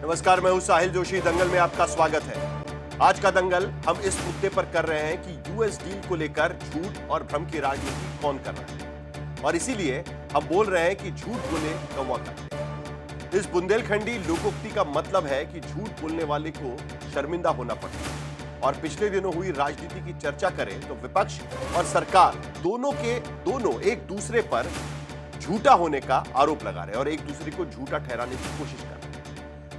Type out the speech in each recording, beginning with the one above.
नमस्कार, मैं हूं साहिल जोशी। दंगल में आपका स्वागत है। आज का दंगल हम इस मुद्दे पर कर रहे हैं कि यूएस डील को लेकर झूठ और भ्रम की राजनीति कौन कर रहा है, और इसीलिए हम बोल रहे हैं कि झूठ बोले कौवा काटे। इस बुंदेलखंडी लोकोक्ति का मतलब है कि झूठ बोलने वाले को शर्मिंदा होना पड़ता है। और पिछले दिनों हुई राजनीति की चर्चा करें तो विपक्ष और सरकार दोनों एक दूसरे पर झूठा होने का आरोप लगा रहे हैं और एक दूसरे को झूठा ठहराने की कोशिश कर रहे हैं।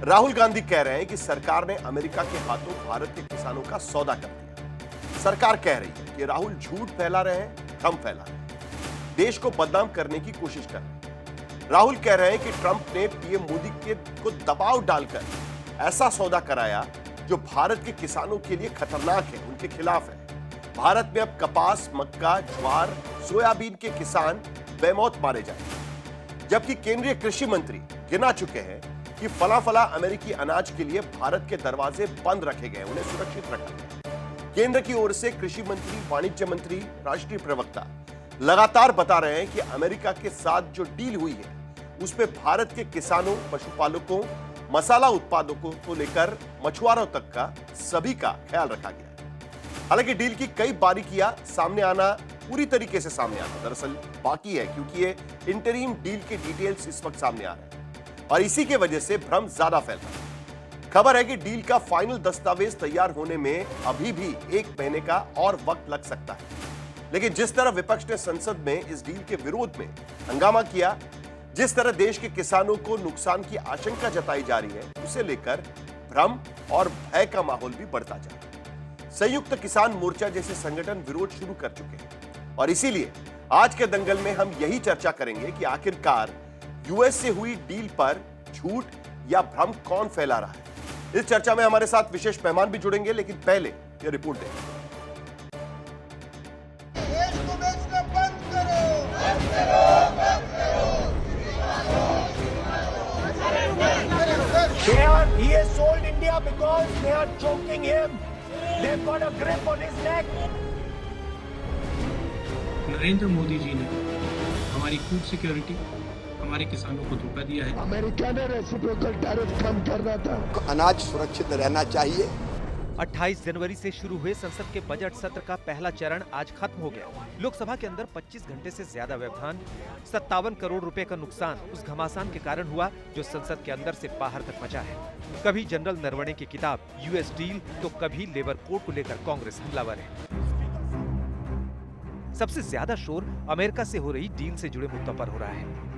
राहुल गांधी कह रहे हैं कि सरकार ने अमेरिका के हाथों भारत के किसानों का सौदा कर दिया। सरकार कह रही है कि राहुल झूठ फैला रहे हैं, भ्रम फैला रहे हैं, देश को बदनाम करने की कोशिश कर रहे हैं। राहुल कह रहे हैं कि ट्रंप ने पीएम मोदी को दबाव डालकर ऐसा सौदा कराया जो भारत के किसानों के लिए खतरनाक है, उनके खिलाफ है। भारत में अब कपास, मक्का, ज्वार, सोयाबीन के किसान बेमौत मारे जाएंगे, जबकि केंद्रीय कृषि मंत्री गिना चुके हैं कि फला अमेरिकी अनाज के लिए भारत के दरवाजे बंद रखे गए, उन्हें सुरक्षित रखा गया। केंद्र की ओर से कृषि मंत्री, वाणिज्य मंत्री, राष्ट्रीय प्रवक्ता लगातार बता रहे हैं कि अमेरिका के साथ जो डील हुई है उसमें भारत के किसानों, पशुपालकों, मसाला उत्पादकों को लेकर मछुआरों तक का सभी का ख्याल रखा गया है। हालांकि डील की कई बारीकियां सामने आना, पूरी तरीके से सामने आना दरअसल बाकी है, क्योंकि ये इंटरिम डील के डिटेल्स इस वक्त सामने आ रहे हैं और इसी के वजह से भ्रम ज्यादा फैल रहा है। खबर है कि डील का फाइनल दस्तावेज तैयार होने में अभी भी 1 महीने का और वक्त लग सकता है। लेकिन जिस तरह विपक्ष ने संसद में इस डील के विरोध में हंगामा किया, जिस तरह देश के किसानों को नुकसान की आशंका जताई जा रही है, उसे लेकर भ्रम और भय का माहौल भी बढ़ता जा रहा है। संयुक्त किसान मोर्चा जैसे संगठन विरोध शुरू कर चुके हैं और इसीलिए आज के दंगल में हम यही चर्चा करेंगे कि आखिरकार यूएस से हुई डील पर झूठ या भ्रम कौन फैला रहा है। इस चर्चा में हमारे साथ विशेष मेहमान भी जुड़ेंगे, लेकिन पहले ये रिपोर्ट देखें। देश को बेचना बंद करो, बंद करो, बंद करो। He has sold India because they are choking him. They've got a grip on his neck. Narendra Modi ji ने हमारी फूड सिक्योरिटी, हमारे किसानों को धोखा दिया है। अमेरिका ने रेसिप्रोकल टैरिफ कम करना था। अनाज सुरक्षित रहना चाहिए। 28 जनवरी से शुरू हुए संसद के बजट सत्र का पहला चरण आज खत्म हो गया। लोकसभा के अंदर 25 घंटे से ज्यादा व्यवधान, 57 करोड़ रुपए का नुकसान उस घमासान के कारण हुआ जो संसद के अंदर से बाहर तक मचा है। कभी जनरल नरवणे की किताब यूएस डील तो कभी लेबर कोड को लेकर कांग्रेस हमलावर है। सबसे ज्यादा शोर अमेरिका से हो रही डील से जुड़े मुद्दों पर हो रहा है,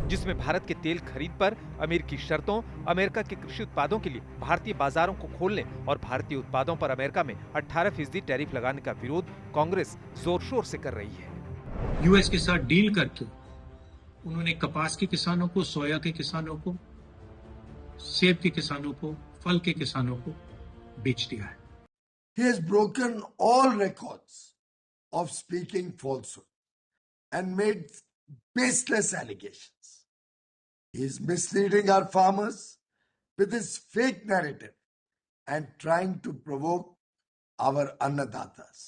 जिसमें भारत के तेल खरीद पर अमेरिकी शर्तों, अमेरिका के कृषि उत्पादों के लिए भारतीय बाजारों को खोलने और भारतीय उत्पादों पर अमेरिका में 18% टैरिफ लगाने का विरोध कांग्रेस जोर शोर से कर रही है। यूएस के साथ डील करके उन्होंने कपास के किसानों को, सोया के किसानों को, सेब के किसानों को, फल के किसानों को बेच दिया है। He has broken all records of speaking falsehood and made baseless allegations. He is misleading our farmers with his fake narrative and trying to provoke our annadatas.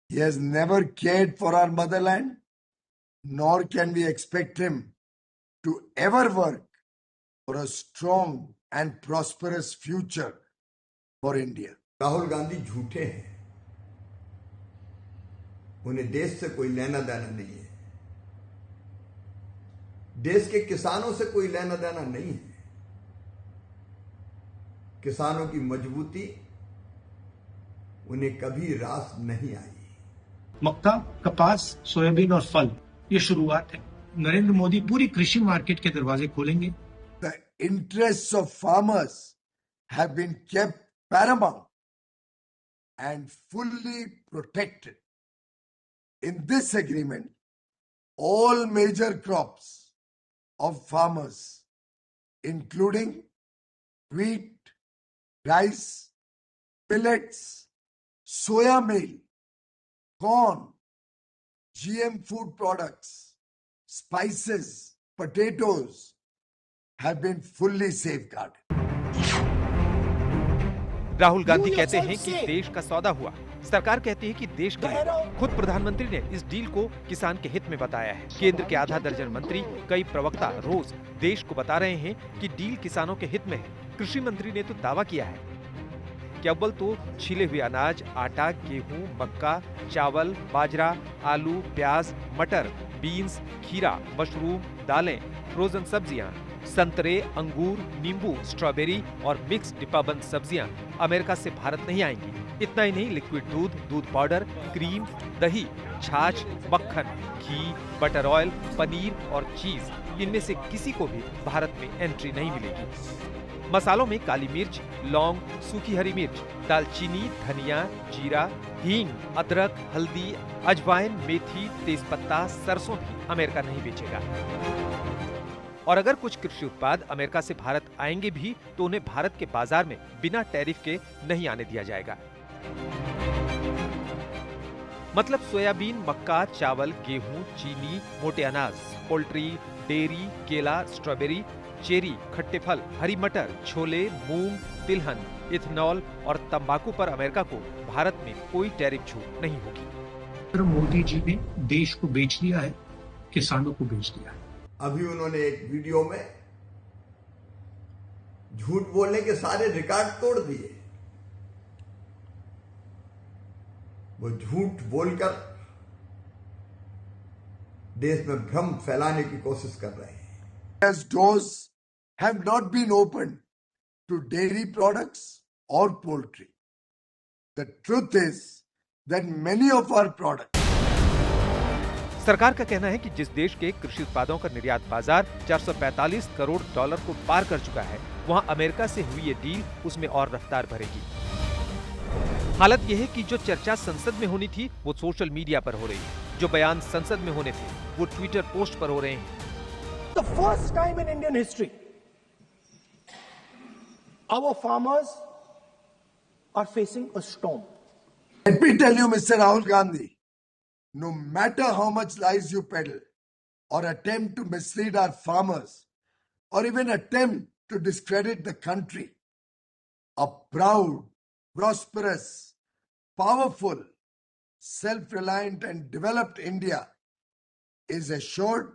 He has never cared for our motherland, nor can we expect him to ever work for a strong and prosperous future for India. Rahul Gandhi झूठे हैं, उन्हें देश से कोई लेना देना नहीं है, देश के किसानों से कोई लेना देना नहीं है। किसानों की मजबूती उन्हें कभी रास नहीं आई। मक्का, कपास, सोयाबीन और फल, ये शुरुआत है। नरेंद्र मोदी पूरी कृषि मार्केट के दरवाजे खोलेंगे। The interests of farmers have been kept paramount and fully protected. In this agreement, all major crops of farmers, including wheat, rice, millets, soya meal, corn, GM food products, spices, potatoes, have been fully safeguarded. Rahul Gandhi कहते हैं कि देश का सौदा हुआ, सरकार कहती है कि देश के लिए। खुद प्रधानमंत्री ने इस डील को किसान के हित में बताया है। केंद्र के आधा दर्जन मंत्री, कई प्रवक्ता रोज देश को बता रहे हैं कि डील किसानों के हित में है। कृषि मंत्री ने तो दावा किया है कि अव्वल तो छिले हुए अनाज, आटा, गेहूं, मक्का, चावल, बाजरा, आलू, प्याज, मटर, बीन्स, खीरा, मशरूम, दालें, फ्रोजन सब्जियां, संतरे, अंगूर, नींबू, स्ट्रॉबेरी और मिक्स डिब्बाबंद सब्जियां अमेरिका से भारत नहीं आएंगी। इतना ही नहीं, लिक्विड दूध, दूध पाउडर, क्रीम, दही, छाछ, मक्खन, घी, बटर ऑयल, पनीर और चीज, इनमें से किसी को भी भारत में एंट्री नहीं मिलेगी। मसालों में काली मिर्च, लौंग, सूखी हरी मिर्च, दालचीनी, धनिया, जीरा, हींग, अदरक, हल्दी, अजवाइन, मेथी, तेजपत्ता, सरसों भी अमेरिका नहीं बेचेगा। और अगर कुछ कृषि उत्पाद अमेरिका से भारत आएंगे भी तो उन्हें भारत के बाजार में बिना टैरिफ के नहीं आने दिया जाएगा। मतलब सोयाबीन, मक्का, चावल, गेहूं, चीनी, मोटे अनाज, पोल्ट्री, डेयरी, केला, स्ट्रॉबेरी, चेरी, खट्टे फल, हरी मटर, छोले, मूंग, तिलहन, इथेनॉल और तंबाकू पर अमेरिका को भारत में कोई टैरिफ छूट नहीं होगी। मोदी जी ने देश को बेच दिया है, किसानों को बेच दिया है। अभी उन्होंने एक वीडियो में झूठ बोलने के सारे रिकॉर्ड तोड़ दिए। वो झूठ बोलकर देश में भ्रम फैलाने की कोशिश कर रहे हैं। As doors have not been opened to dairy products or poultry. The truth is that many of our products सरकार का कहना है कि जिस देश के कृषि उत्पादों का निर्यात बाजार 445 करोड़ डॉलर को पार कर चुका है, वहां अमेरिका से हुई ये डील उसमें और रफ्तार भरेगी। हालत यह है कि जो चर्चा संसद में होनी थी वो सोशल मीडिया पर हो रही है, जो बयान संसद में होने थे वो ट्विटर पोस्ट पर हो रहे हैं। The first time in Indian history, our farmers are facing a storm. Let me tell you, Mr. Rahul Gandhi, no matter how much lies you peddle or attempt to mislead our farmers or even attempt to discredit the country, a proud, prosperous, powerful, self-reliant and developed India is assured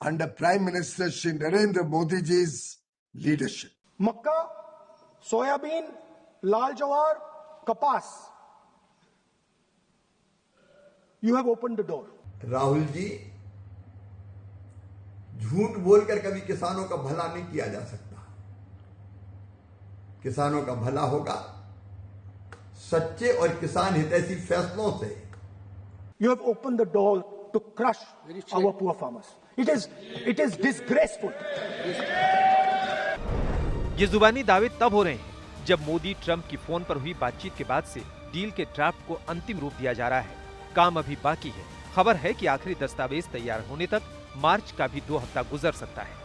under Prime Minister Shri Narendra Modi ji's leadership. Makka, soybean, lal jawar, kapas. You have opened the door. Rahul ji, झूठ बोलकर कभी किसानों का भला नहीं किया जा सकता। किसानों का भला होगा सच्चे और किसान हितैषी फैसलों से। You have opened the door to crush our poor farmers. It is disgraceful. ये जुबानी दावे तब हो रहे हैं जब मोदी ट्रंप की फोन पर हुई बातचीत के बाद से डील के ड्राफ्ट को अंतिम रूप दिया जा रहा है। काम अभी बाकी है। खबर है कि आखिरी दस्तावेज तैयार होने तक मार्च का भी 2 हफ्ता गुजर सकता है।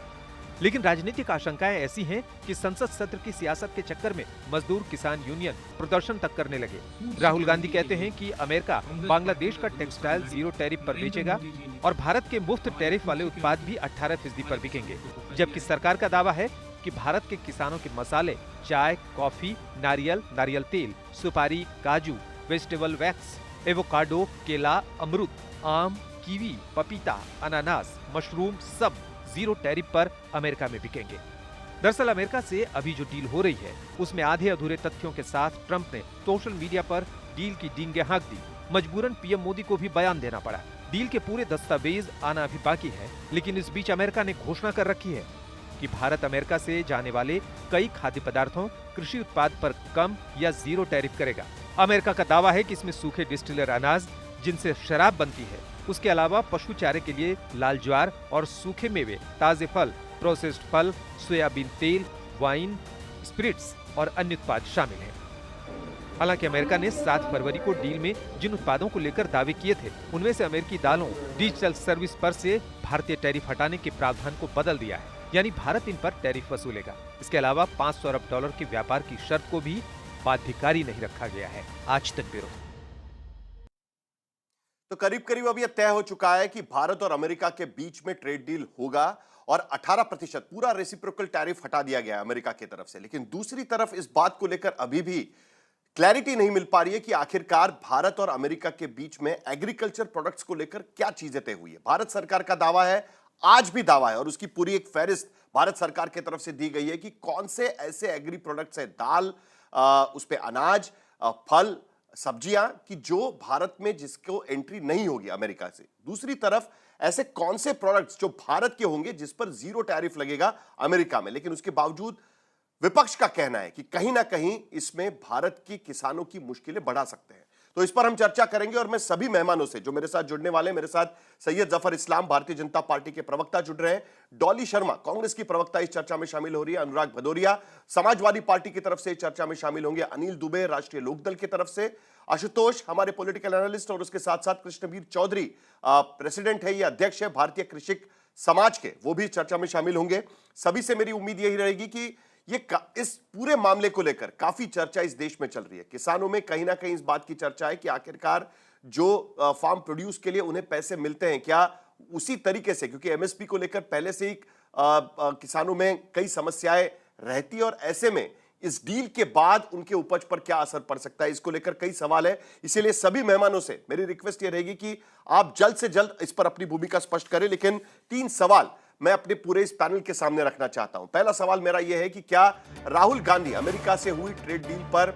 लेकिन राजनीतिक आशंकाएं ऐसी हैं कि संसद सत्र की सियासत के चक्कर में मजदूर किसान यूनियन प्रदर्शन तक करने लगे। राहुल गांधी कहते हैं कि अमेरिका बांग्लादेश का टेक्सटाइल 0 टैरिफ पर बेचेगा और भारत के मुफ्त टैरिफ वाले उत्पाद भी 18% पर बिकेंगे। जबकि सरकार का दावा है कि भारत के किसानों के मसाले, चाय, कॉफी, नारियल तेल, सुपारी, काजू, वेजिटेबल वैक्स, एवोकाडो, केला, अमरूद, आम, कीवी, पपीता, अनानास, मशरूम सब 0 टैरिफ पर अमेरिका में बिकेंगे। दरअसल अमेरिका से अभी जो डील हो रही है उसमें आधे अधूरे तथ्यों के साथ ट्रंप ने सोशल मीडिया पर डील की डींगे हाँक दी। मजबूरन पीएम मोदी को भी बयान देना पड़ा। डील के पूरे दस्तावेज आना अभी बाकी है, लेकिन इस बीच अमेरिका ने घोषणा कर रखी है कि भारत अमेरिका से जाने वाले कई खाद्य पदार्थों, कृषि उत्पाद पर कम या 0 टैरिफ करेगा। अमेरिका का दावा है कि इसमें सूखे डिस्टिलर अनाज जिनसे शराब बनती है, उसके अलावा पशु चारे के लिए लाल ज्वार और सूखे मेवे, ताजे फल, प्रोसेस्ड फल, सोयाबीन तेल, वाइन, स्पिरिट्स और अन्य उत्पाद शामिल हैं। हालांकि अमेरिका ने 7 फरवरी को डील में जिन उत्पादों को लेकर दावे किए थे उनमें से अमेरिकी दालों, डिजिटल सर्विस पर से भारतीय टैरिफ हटाने के प्रावधान को बदल दिया है, यानी भारत इन पर टैरिफ वसूलेगा। इसके अलावा 500 अरब डॉलर के व्यापार की शर्त को भी बाध्यकारी नहीं रखा गया है। आज तक ब्यूरो। तो करीब करीब अब यह तय हो चुका है कि भारत और अमेरिका के बीच में ट्रेड डील होगा और 18% पूरा रेसिप्रोकल टैरिफ हटा दिया गया है अमेरिका की तरफ से। लेकिन दूसरी तरफ इस बात को लेकर अभी भी क्लैरिटी नहीं मिल पा रही है कि आखिरकार भारत और अमेरिका के बीच में एग्रीकल्चर प्रोडक्ट्स को लेकर क्या चीजें तय हुई है। भारत सरकार का दावा है, आज भी दावा है, और उसकी पूरी एक फहरिस्त भारत सरकार की तरफ से दी गई है कि कौन से ऐसे एग्री प्रोडक्ट्स है, दाल, उस पे अनाज, फल, सब्जियां, कि जो भारत में जिसको एंट्री नहीं होगी अमेरिका से। दूसरी तरफ ऐसे कौन से प्रोडक्ट्स जो भारत के होंगे जिस पर जीरो टैरिफ लगेगा अमेरिका में। लेकिन उसके बावजूद विपक्ष का कहना है कि कहीं ना कहीं इसमें भारत के किसानों की मुश्किलें बढ़ा सकते हैं। तो इस पर हम चर्चा करेंगे और मैं सभी मेहमानों से जो मेरे साथ जुड़ने वाले हैं, मेरे साथ सैयद जफर इस्लाम भारतीय जनता पार्टी के प्रवक्ता जुड़ रहे हैं, डॉली शर्मा कांग्रेस की प्रवक्ता इस चर्चा में शामिल हो रही है, अनुराग भदौरिया समाजवादी पार्टी की तरफ से इस चर्चा में शामिल होंगे, अनिल दुबे राष्ट्रीय लोकदल की तरफ से, आशुतोष हमारे पॉलिटिकल एनालिस्ट, और उसके साथ साथ कृष्णवीर चौधरी प्रेसिडेंट है, या अध्यक्ष है भारतीय कृषक समाज के, वो भी चर्चा में शामिल होंगे। सभी से मेरी उम्मीद यही रहेगी कि इस पूरे मामले को लेकर काफी चर्चा इस देश में चल रही है। किसानों में कहीं ना कहीं इस बात की चर्चा है कि आखिरकार जो फार्म प्रोड्यूस के लिए उन्हें पैसे मिलते हैं, क्या उसी तरीके से, क्योंकि एमएसपी को लेकर पहले से ही किसानों में कई समस्याएं रहती है, और ऐसे में इस डील के बाद उनके उपज पर क्या असर पड़ सकता है, इसको लेकर कई सवाल है। इसीलिए सभी मेहमानों से मेरी रिक्वेस्ट यह रहेगी कि आप जल्द से जल्द इस पर अपनी भूमिका स्पष्ट करें। लेकिन 3 सवाल मैं अपने पूरे इस पैनल के सामने रखना चाहता हूं। पहला सवाल मेरा यह है कि क्या राहुल गांधी अमेरिका से हुई ट्रेड डील पर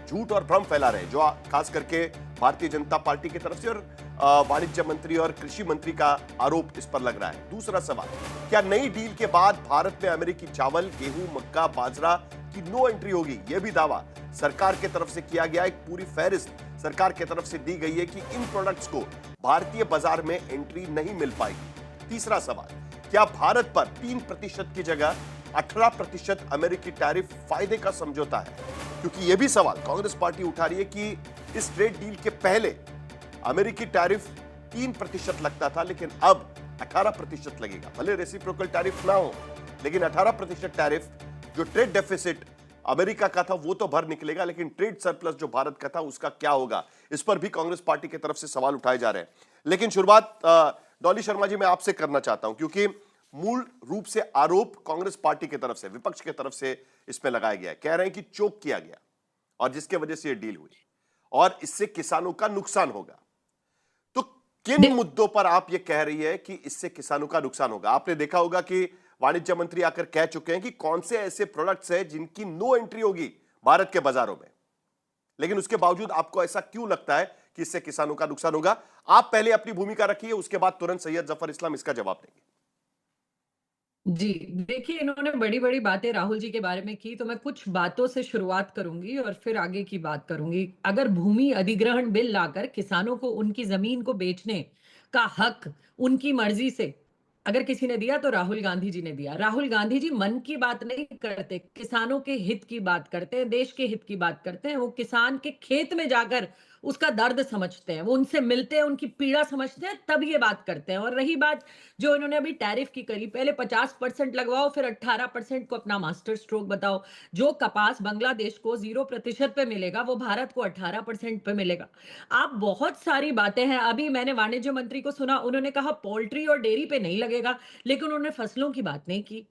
झूठ और भ्रम फैला रहे हैं, जो खास करके भारतीय जनता पार्टी की तरफ से और वाणिज्य मंत्री और कृषि मंत्री का आरोप इस पर लग रहा है। दूसरा सवाल, क्या नई डील के बाद भारत में अमेरिकी चावल, गेहूं, मक्का, बाजरा की नो एंट्री होगी? यह भी दावा सरकार की तरफ से किया गया। एक पूरी फहरिस्त सरकार की तरफ से दी गई है कि इन प्रोडक्ट्स को भारतीय बाजार में एंट्री नहीं मिल पाएगी। तीसरा सवाल, क्या भारत पर 3% की जगह 18% अमेरिकी टैरिफ फायदे का समझौता है? क्योंकि यह भी सवाल कांग्रेस पार्टी उठा रही है कि इस ट्रेड डील के पहले अमेरिकी टैरिफ 3% लगता था, लेकिन अब 18% लगेगा। भले रेसिप्रोकल टैरिफ ना हो, लेकिन 18% टैरिफ, जो ट्रेड डेफिसिट अमेरिका का था वो तो भर निकलेगा, लेकिन ट्रेड सरप्लस जो भारत का था उसका क्या होगा? इस पर भी कांग्रेस पार्टी की तरफ से सवाल उठाए जा रहे हैं। लेकिन शुरुआत डॉली शर्मा जी मैं आपसे करना चाहता हूं, क्योंकि मूल रूप से आरोप कांग्रेस पार्टी की तरफ से, विपक्ष की तरफ से इस पे लगाया गया है। कह रहे हैं कि चोक किया गया और जिसके वजह से ये डील हुई और इससे किसानों का नुकसान होगा। तो किन मुद्दों पर आप ये कह रही है कि इससे किसानों का नुकसान होगा? आपने देखा होगा कि वाणिज्य मंत्री आकर कह चुके हैं कि कौन से ऐसे प्रोडक्ट्स हैं जिनकी नो एंट्री होगी भारत के बाजारों में, लेकिन उसके बावजूद आपको ऐसा क्यों लगता है कि इससे किसानों का नुकसान होगा? आप पहले अपनी भूमिका रखिए, उसके बाद तुरंत सैयद जफर इस्लाम इसका जवाब देंगे। जी, देखिए इन्होंने बड़ी-बड़ी बातें राहुल जी के बारे में की, तो मैं कुछ बातों से शुरुआत करूँगी और फिर आगे की बात करूँगी। अगर भूमि अधिग्रहण बिल लाकर किसानों को उनकी ज़मीन को बेचने का हक उनकी मर्ज़ी से अगर किसी ने दिया तो राहुल गांधी जी ने दिया। राहुल गांधी जी मन की बात नहीं करते, किसानों के हित की बात करते हैं, देश के हित की बात करते हैं। वो किसान के खेत में जाकर उसका दर्द समझते हैं, वो उनसे मिलते हैं, उनकी पीड़ा समझते हैं, तब ये बात करते हैं। और रही बात जो इन्होंने अभी टैरिफ की करी, पहले 50% लगवाओ, फिर 18% को अपना मास्टर स्ट्रोक बताओ। जो कपास बांग्लादेश को 0% पे मिलेगा, वो भारत को 18% पे मिलेगा। आप बहुत सारी बातें हैं। अभी मैंने वाणिज्य मंत्री को सुना, उन्होंने कहा पोल्ट्री और डेयरी पे नहीं लगेगा, लेकिन उन्होंने फसलों की बात नहीं की।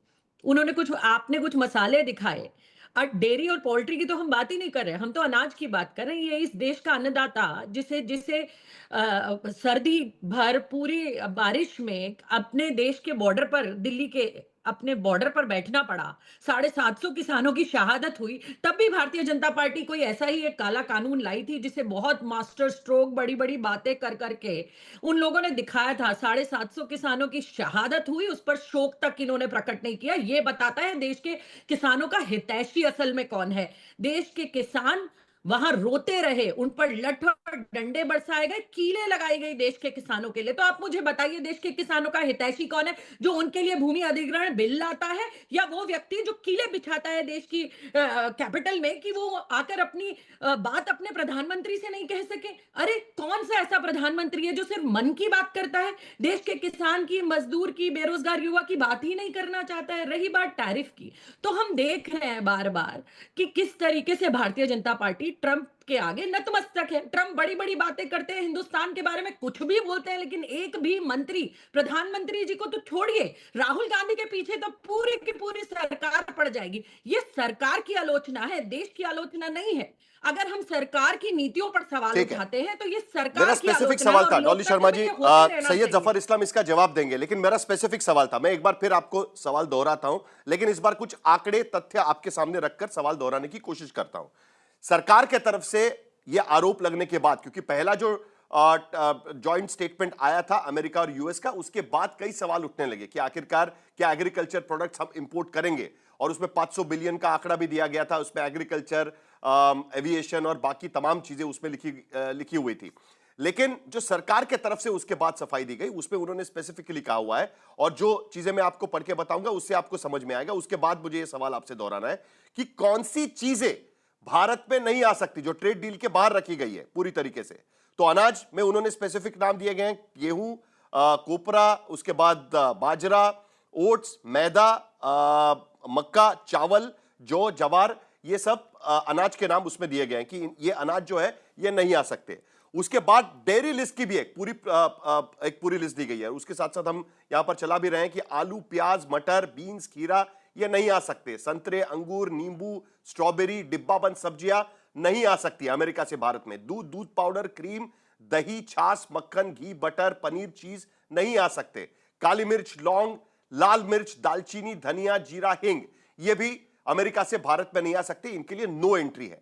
आपने कुछ मसाले दिखाए। डेयरी और पोल्ट्री की तो हम बात ही नहीं कर रहे, हम तो अनाज की बात कर रहे हैं। ये इस देश का अन्नदाता जिसे जिसे सर्दी भर पूरी बारिश में अपने देश के बॉर्डर पर, दिल्ली के अपने बॉर्डर पर बैठना पड़ा, 750 किसानों की शहादत हुई, तब भी भारतीय जनता पार्टी कोई ऐसा ही एक काला कानून लाई थी जिसे बहुत मास्टर स्ट्रोक बड़ी बड़ी बातें कर करके उन लोगों ने दिखाया था। 750 किसानों की शहादत हुई, उस पर शोक तक इन्होंने प्रकट नहीं किया। ये बताता है देश के किसानों का हितैषी असल में कौन है। देश के किसान वहां रोते रहे, उन पर लठ और डंडे बरसाए गए, कीलें लगाई गई देश के किसानों के लिए। तो आप मुझे बताइए देश के किसानों का हितैषी कौन है, जो उनके लिए भूमि अधिग्रहण बिल लाता है, या वो व्यक्ति जो कीले बिछाता है देश की कैपिटल में कि वो आकर अपनी बात अपने प्रधानमंत्री से नहीं कह सके? अरे कौन सा ऐसा प्रधानमंत्री है जो सिर्फ मन की बात करता है, देश के किसान की, मजदूर की, बेरोजगार युवा की बात ही नहीं करना चाहता है? रही बात टैरिफ की, तो हम देख रहे हैं बार बार कि किस तरीके से भारतीय जनता पार्टी ट्रंप के आगे नतमस्तक है। ट्रंप बड़ी बड़ी बातें करते हैं, हिंदुस्तान के बारे में कुछ भी बोलते हैं, लेकिन एक भी मंत्री, प्रधानमंत्री जी को तो छोड़िए, राहुल गांधी के पीछे तो पूरी की पूरी सरकार पड़ जाएगी। ये सरकार की आलोचना है, देश की आलोचना नहीं है। अगर हम सरकार की नीतियों पर सवाल उठाते हैं तो ये सरकार मेरा की स्पेसिफिक आलोचना सवाल है था, और डॉली शर्मा जी, लोकतंत्र में ये होते रहना सैयद चाहिए। जफर इस्लाम इसका जवाब देंगे, लेकिन मेरा स्पेसिफिक सवाल था, मैं एक बार फिर आपको सवाल दोहराता हूं, लेकिन इस बार कुछ आंकड़े तथ्य आपके सामने रखकर सवाल दोहराने की कोशिश करता हूं। सरकार के तरफ से यह आरोप लगने के बाद, क्योंकि पहला जो जॉइंट स्टेटमेंट आया था अमेरिका और यूएस का, उसके बाद कई सवाल उठने लगे कि आखिरकार क्या एग्रीकल्चर प्रोडक्ट्स हम इंपोर्ट करेंगे, और उसमें 500 बिलियन का आंकड़ा भी दिया गया था, उसमें एग्रीकल्चर, एविएशन और बाकी तमाम चीजें उसमें लिखी हुई थी। लेकिन जो सरकार के तरफ से उसके बाद सफाई दी गई, उसमें उन्होंने स्पेसिफिकली कहा हुआ है, और जो चीजें मैं आपको पढ़ के बताऊंगा उससे आपको समझ में आएगा। उसके बाद मुझे यह सवाल आपसे दोहराना है कि कौन सी चीजें भारत में नहीं आ सकती, जो ट्रेड डील के बाहर रखी गई है पूरी तरीके से। तो अनाज में उन्होंने स्पेसिफिक नाम दिए गए हैं, गेहूं, कोपरा, उसके बाद बाजरा, ओट्स, मैदा, मक्का, चावल, जौ, जवार, ये सब अनाज के नाम उसमें दिए गए हैं कि ये अनाज जो है ये नहीं आ सकते। उसके बाद डेयरी लिस्ट की भी एक पूरी लिस्ट दी गई है। उसके साथ साथ हम यहां पर चला भी रहे हैं कि आलू, प्याज, मटर, बीन्स, खीरा ये नहीं आ सकते। संतरे, अंगूर, नींबू, स्ट्रॉबेरी, डिब्बाबंद सब्जियां नहीं आ सकती अमेरिका से भारत में। दूध, दूध पाउडर, क्रीम, दही, छाछ, मक्खन, घी, बटर, पनीर, चीज नहीं आ सकते। काली मिर्च, लौंग, लाल मिर्च, दालचीनी, धनिया, जीरा, हिंग, ये भी अमेरिका से भारत में नहीं आ सकते, इनके लिए नो एंट्री है।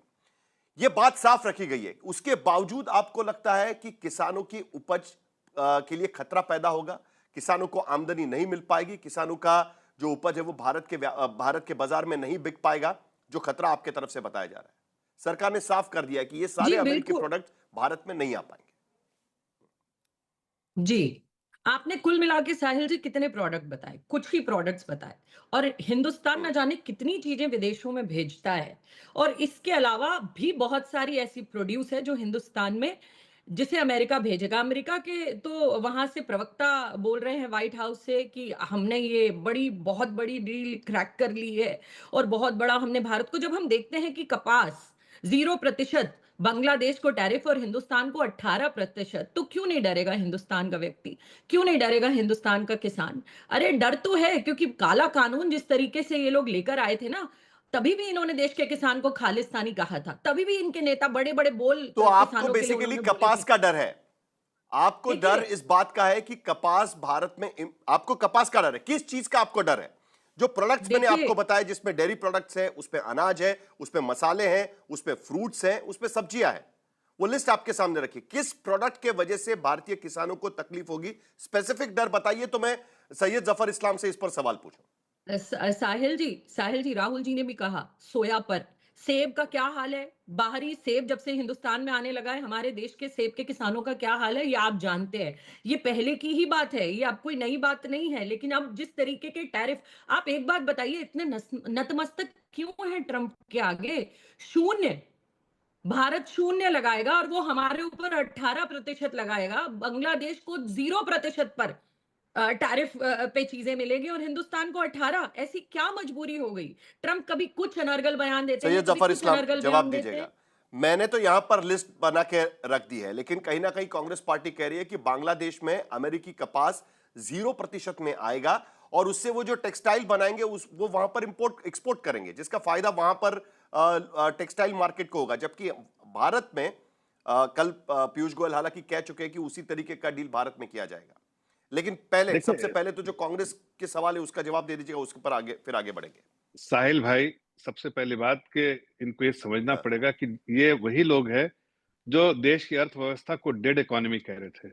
यह बात साफ रखी गई है। उसके बावजूद आपको लगता है कि किसानों की उपज के लिए खतरा पैदा होगा, किसानों को आमदनी नहीं मिल पाएगी, किसानों का जो उपज है वो भारत के बाजार में नहीं बिक पाएगा, जो खतरा आपके तरफ से बताया जा रहा है। सरकार ने साफ कर दिया है कि ये सारे अमेरिकी प्रोडक्ट भारत में नहीं आ पाएंगे। जी, आपने कुल मिला के साहिल जी कितने प्रोडक्ट बताए, कुछ ही प्रोडक्ट्स बताए, और हिंदुस्तान न जाने कितनी चीजें विदेशों में भेजता है। और इसके अलावा भी बहुत सारी ऐसी प्रोड्यूस है जो हिंदुस्तान में, जिसे अमेरिका भेजेगा। अमेरिका के तो वहां से प्रवक्ता बोल रहे हैं व्हाइट हाउस से कि हमने ये बहुत बड़ी डील क्रैक कर ली है और बहुत बड़ा हमने भारत को, जब हम देखते हैं कि कपास 0% बांग्लादेश को टैरिफ और हिंदुस्तान को 18%, तो क्यों नहीं डरेगा हिंदुस्तान का व्यक्ति, क्यों नहीं डरेगा हिंदुस्तान का किसान? अरे डर तो है, क्योंकि काला कानून जिस तरीके से ये लोग लेकर आए थे ना, तभी भी इन्होंने देश के किसान को खालिस्तानी कहा था, तभी भी इनके नेता बड़े बड़े बोल तो आपको बेसिकली कपास का डर है, आपको डर इस बात का है कि कपास भारत में, आपको कपास का डर है। किस चीज का आपको डर है? जो प्रोडक्ट्स मैंने आपको बताया, जिसमें डेयरी प्रोडक्ट्स है, उसमें अनाज है, उसमें मसाले हैं, उसमें फ्रूट्स हैं, उसमें सब्जियां हैं, वो लिस्ट आपके सामने रखिए। किस प्रोडक्ट के वजह से भारतीय किसानों को तकलीफ होगी, स्पेसिफिक डर बताइए, तो मैं सैयद जफर इस्लाम से इस पर सवाल पूछूं। साहिल जी, राहुल जी ने भी कहा सोया पर। सेब का क्या हाल है? बाहरी सेब जब से हिंदुस्तान में आने लगा है, हमारे देश के सेब के किसानों का क्या हाल है, ये आप जानते हैं। ये पहले की ही बात है, ये अब कोई नई बात नहीं है। लेकिन अब जिस तरीके के टैरिफ, आप एक बात बताइए, इतने नतमस्तक क्यों है ट्रंप के आगे? शून्य, भारत शून्य लगाएगा और वो हमारे ऊपर 18% लगाएगा। बांग्लादेश को 0% पर टैरिफ पे चीजें मिलेगी और हिंदुस्तान को 18। ऐसी क्या मजबूरी हो गई? ट्रंप कभी कुछ अनर्गल बयान देते हैं, सैयद जफर इस्लाम जवाब दीजिएगा। मैंने तो यहां पर लिस्ट बना के रख दी है, लेकिन कहीं ना कहीं कांग्रेस पार्टी कह रही है कि बांग्लादेश में अमेरिकी कपास 0% में आएगा और उससे वो जो टेक्सटाइल बनाएंगे वो वहां पर एक्सपोर्ट करेंगे, जिसका फायदा वहां पर टेक्सटाइल मार्केट को होगा। जबकि भारत में कल पीयूष गोयल हालांकि कह चुके हैं कि उसी तरीके का डील भारत में किया जाएगा। लेकिन सबसे पहले तो जो कांग्रेस के सवाल है उसका जवाब दे दीजिएगा, उसके पर आगे बढ़ेंगे। साहिल भाई, सबसे पहली बात कि इनको ये समझना पड़ेगा कि ये वही लोग हैं जो देश की अर्थव्यवस्था को डेड इकोनॉमी कह रहे थे।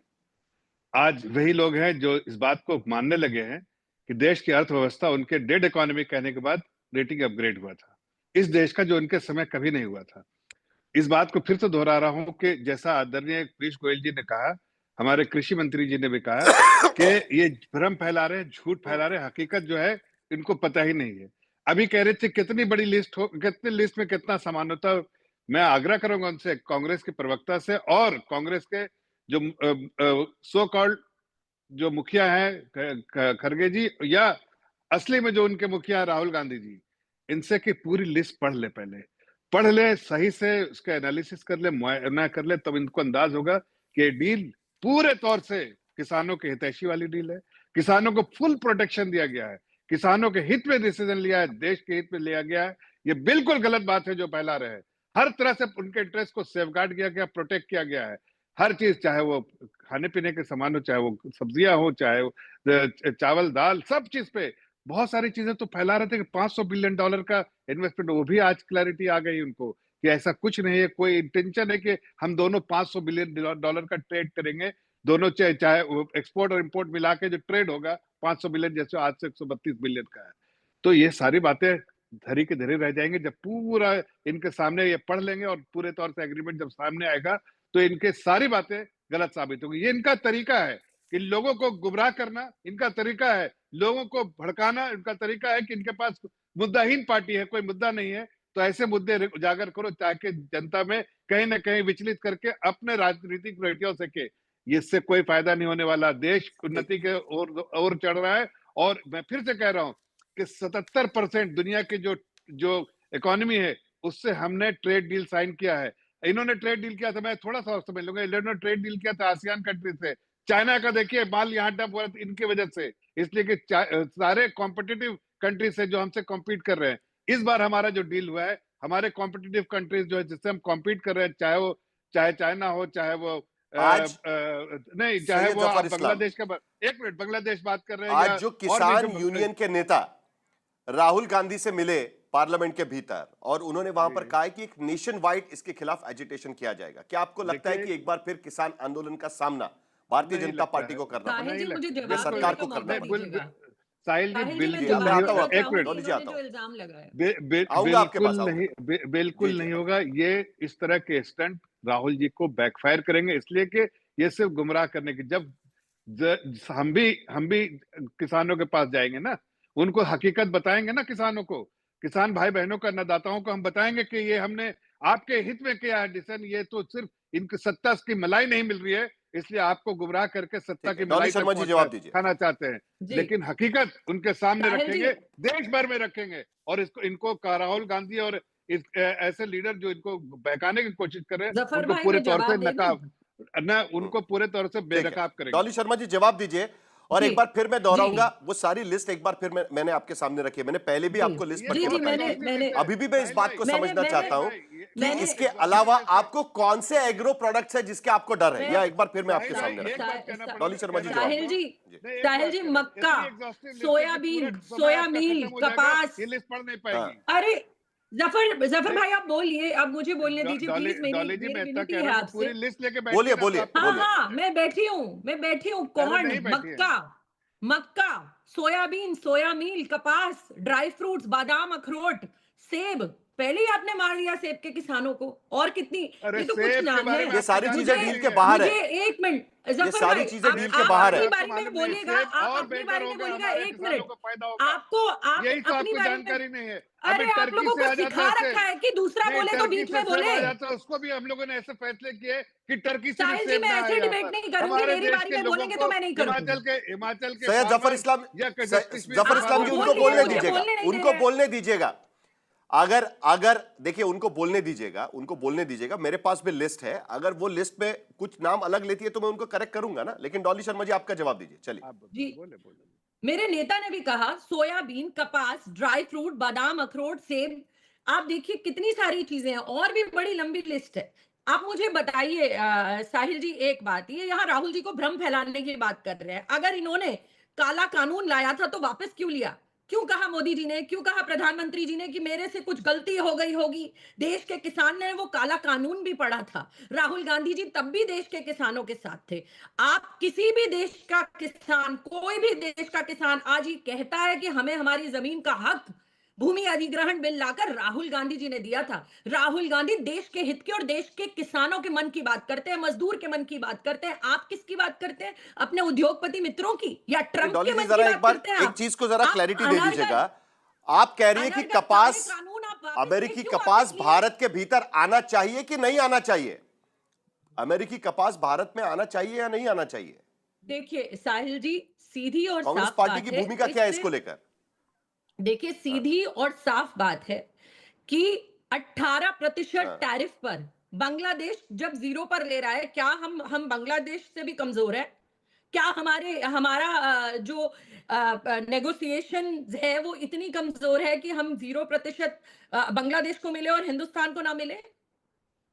आज वही लोग हैं जो इस बात को मानने लगे हैं कि देश की अर्थव्यवस्था उनके डेड इकोनॉमी कहने के बाद रेटिंग अपग्रेड हुआ था, इस देश का जो उनके समय कभी नहीं हुआ था। इस बात को फिर से दोहरा रहा हूं कि जैसा आदरणीय पीयूष गोयल जी ने कहा, हमारे कृषि मंत्री जी ने भी कहा कि ये भ्रम फैला रहे हैं, झूठ फैला रहे हैं, हकीकत जो है इनको पता ही नहीं है। अभी कह रहे थे कितनी बड़ी लिस्ट हो, कितनी लिस्ट में कितना सामान होता है। मैं आग्रह करूंगा उनसे, कांग्रेस के प्रवक्ता से और कांग्रेस के जो सो कॉल्ड जो मुखिया है खरगे जी, या असली में जो उनके मुखिया राहुल गांधी जी, इनसे की पूरी लिस्ट पढ़ ले पहले। पढ़ ले, सही से उसका एनालिसिस कर ले, मुआयना कर ले, तब इनको अंदाज होगा कि ये डील पूरे तौर से किसानों के हितैषी वाली डील है। किसानों को फुल प्रोटेक्शन दिया गया है, किसानों के हित में डिसीजन लिया है, देश के हित में लिया गया है। ये बिल्कुल गलत बात है जो फैला रहे हैं। हर तरह से उनके इंटरेस्ट को सेफगार्ड किया गया, प्रोटेक्ट किया गया है। हर चीज, चाहे वो खाने पीने के सामान हो, चाहे वो सब्जियां हो, चाहे वो चावल दाल, सब चीज पे बहुत सारी चीजें तो फैला रहे थे कि $500 बिलियन का इन्वेस्टमेंट, वो भी आज क्लैरिटी आ गई उनको कि ऐसा कुछ नहीं है। कोई इंटेंशन है कि हम दोनों $500 बिलियन का ट्रेड करेंगे, दोनों चाहे एक्सपोर्ट और इंपोर्ट मिला के जो ट्रेड होगा 500 बिलियन, जैसे आज से 132 बिलियन का है। तो ये सारी बातें धरी के धरे रह जाएंगे जब पूरा इनके सामने ये पढ़ लेंगे और पूरे तौर से एग्रीमेंट जब सामने आएगा तो इनके सारी बातें गलत साबित होंगी। ये इनका तरीका है कि लोगों को गुमराह करना, इनका तरीका है लोगों को भड़काना, इनका तरीका है कि इनके पास मुद्दाहीन पार्टी है, कोई मुद्दा नहीं है, तो ऐसे मुद्दे उजागर करो ताकि जनता में कहीं ना कहीं विचलित करके अपने राजनीतिक प्रयोजनों से के इससे कोई फायदा नहीं होने वाला। देश उन्नति के ओर चढ़ रहा है। और मैं फिर से कह रहा हूं कि 77% दुनिया की जो इकोनॉमी है उससे हमने ट्रेड डील साइन किया है। इन्होंने ट्रेड डील किया था, मैं थोड़ा सा समझ लूंगा, इन्होंने ट्रेड डील किया था आसियान कंट्री से। चाइना का देखिए माल यहाँ डंप हुआ इनकी वजह से, इसलिए कि सारे कॉम्पिटिटिव कंट्री से जो हमसे कॉम्पीट कर रहे हैं, इस बार हमारा जो डील हुआ है, हमारे कॉम्पिटिटिव कंट्रीज जो है जिससे हम कॉम्पीट कर रहे हैं, चाहे चाइना हो, चाहे वो आज नहीं, चाहे वो बांग्लादेश का, एक मिनट, बांग्लादेश बात कर रहे हैं। आज जो किसान यूनियन के नेता राहुल गांधी से मिले पार्लियामेंट के भीतर और उन्होंने वहां पर कहा है कि एक नेशन वाइड इसके खिलाफ एजिटेशन किया जाएगा। क्या आपको लगता है कि एक बार फिर किसान आंदोलन का सामना भारतीय जनता पार्टी को करना पड़ेगा, सरकार को करना पड़ेगा? साहिल जी बिल्कुल नहीं होगा। ये इस तरह के स्टंट राहुल जी को बैकफायर करेंगे, इसलिए कि ये सिर्फ गुमराह करने की, जब हम भी किसानों के पास जाएंगे ना, उनको हकीकत बताएंगे ना, किसानों को, किसान भाई बहनों को, अन्नदाताओं को हम बताएंगे कि ये हमने आपके हित में किया है डिसीजन, ये तो सिर्फ इनकी सत्ता की मलाई नहीं मिल रही है इसलिए आपको गुमराह करके सत्ता की मलाई खाना चाहते हैं, लेकिन हकीकत उनके सामने रखेंगे, देश भर में रखेंगे। और इनको राहुल गांधी और ऐसे लीडर जो इनको बहकाने की कोशिश कर रहे हैं उनको पूरे तौर से उनको पूरे तौर से बेनकाब करेंगे। डॉली शर्मा जी जवाब दीजिए। और एक बार फिर मैं दोहराऊंगा, वो सारी लिस्ट एक बार फिर मैंने आपके सामने रखी है। मैंने पहले भी आपको लिस्ट पढ़ के बताई, अभी भी मैं इस बात को समझना चाहता हूं कि इसके अलावा आपको कौन से एग्रो प्रोडक्ट्स है जिसके आपको डर है, या एक बार फिर मैं आपके सामने रखूं। डॉली शर्मा जी, साहिल जी, मक्का, सोयाबीन, सोया मील, कपास, लिस्ट पढ़ नहीं पाएगी। अरे जफर भाई आप बोलिए, अब मुझे बोलने दीजिए प्लीज। मेरी विनती है आपसे, पूरी लिस्ट लेके बोलिए बोलिए। हाँ मैं बैठी हूँ। कौन? मक्का, सोयाबीन, सोया मील, कपास, ड्राई फ्रूट्स, बादाम, अखरोट, सेब। पहले ही आपने मार लिया सेब के किसानों को। और कितनी, ये तो कुछ नाम है। ये सारी चीजें डील के बाहर है। एक मिनट, ये सारी चीजें डील के बाहर है। अपनी बारे में बोलिएगा, आप अपनी बारे में बोलिएगा। एक मिनट, आपको अपनी जानकारी नहीं है। अरे आप लोगों को सिखा रखा है कि दूसरा बोले तो बीच में बोले। उसको भी हम लोगों ने ऐसे फैसले किए कि टर्की से साहिल जी, मैं ऐसे डिबेट नहीं करूंगी। मेरी बारी में बोलेंगे तो मैं नहीं करूंगी। हिमाचल के सैयद जफर इस्लाम जी, उनको बोलने दीजिएगा, उनको बोलने दीजिएगा। अगर देखिए, उनको बोलने दीजिएगा। मेरे पास भी लिस्ट है, अगर वो लिस्ट में कुछ नाम अलग लेती है तो मैं उनको करेक्ट करूंगा ना। लेकिन डॉली शर्मा जी आपका जवाब दीजिए, चलिए। मेरे नेता ने भी कहा सोयाबीन, कपास, ड्राई फ्रूट, बादाम, अखरोट, सेब। आप देखिए कितनी सारी चीजें हैं, और भी बड़ी लंबी लिस्ट है। आप मुझे बताइए साहिल जी एक बात, ये यहाँ राहुल जी को भ्रम फैलाने की बात कर रहे हैं। अगर इन्होंने काला कानून लाया था तो वापस क्यों लिया? क्यों कहा मोदी जी ने, क्यों कहा प्रधानमंत्री जी ने कि मेरे से कुछ गलती हो गई होगी? देश के किसान ने वो काला कानून भी पढ़ा था। राहुल गांधी जी तब भी देश के किसानों के साथ थे। आप किसी भी देश का किसान, कोई भी देश का किसान आज ही कहता है कि हमें हमारी जमीन का हक, भूमि अधिग्रहण बिल लाकर राहुल गांधी जी ने दिया था। राहुल गांधी देश के हित की और देश के किसानों के मन की बात करते हैं, मजदूर के मन की बात करते हैं। आप किसकी बात करते हैं? अपने उद्योगपति मित्रों की या ट्रंप के मन की बात करते हैं? एक चीज को जरा क्लैरिटी दे दीजिएगा। आप कह रही है कि कपास, अमेरिकी कपास भारत के भीतर आना चाहिए कि नहीं आना चाहिए? अमेरिकी कपास भारत में आना चाहिए या नहीं आना चाहिए? देखिए साहिल जी, सीधी और कांग्रेस पार्टी की भूमिका क्या है इसको लेकर? देखिए, सीधी और साफ बात है कि 18% टैरिफ पर बांग्लादेश जब 0 पर ले रहा है, क्या हम बांग्लादेश से भी कमजोर है? क्या हमारा जो नेगोशिएशन है वो इतनी कमजोर है कि हम 0% बांग्लादेश को मिले और हिंदुस्तान को ना मिले?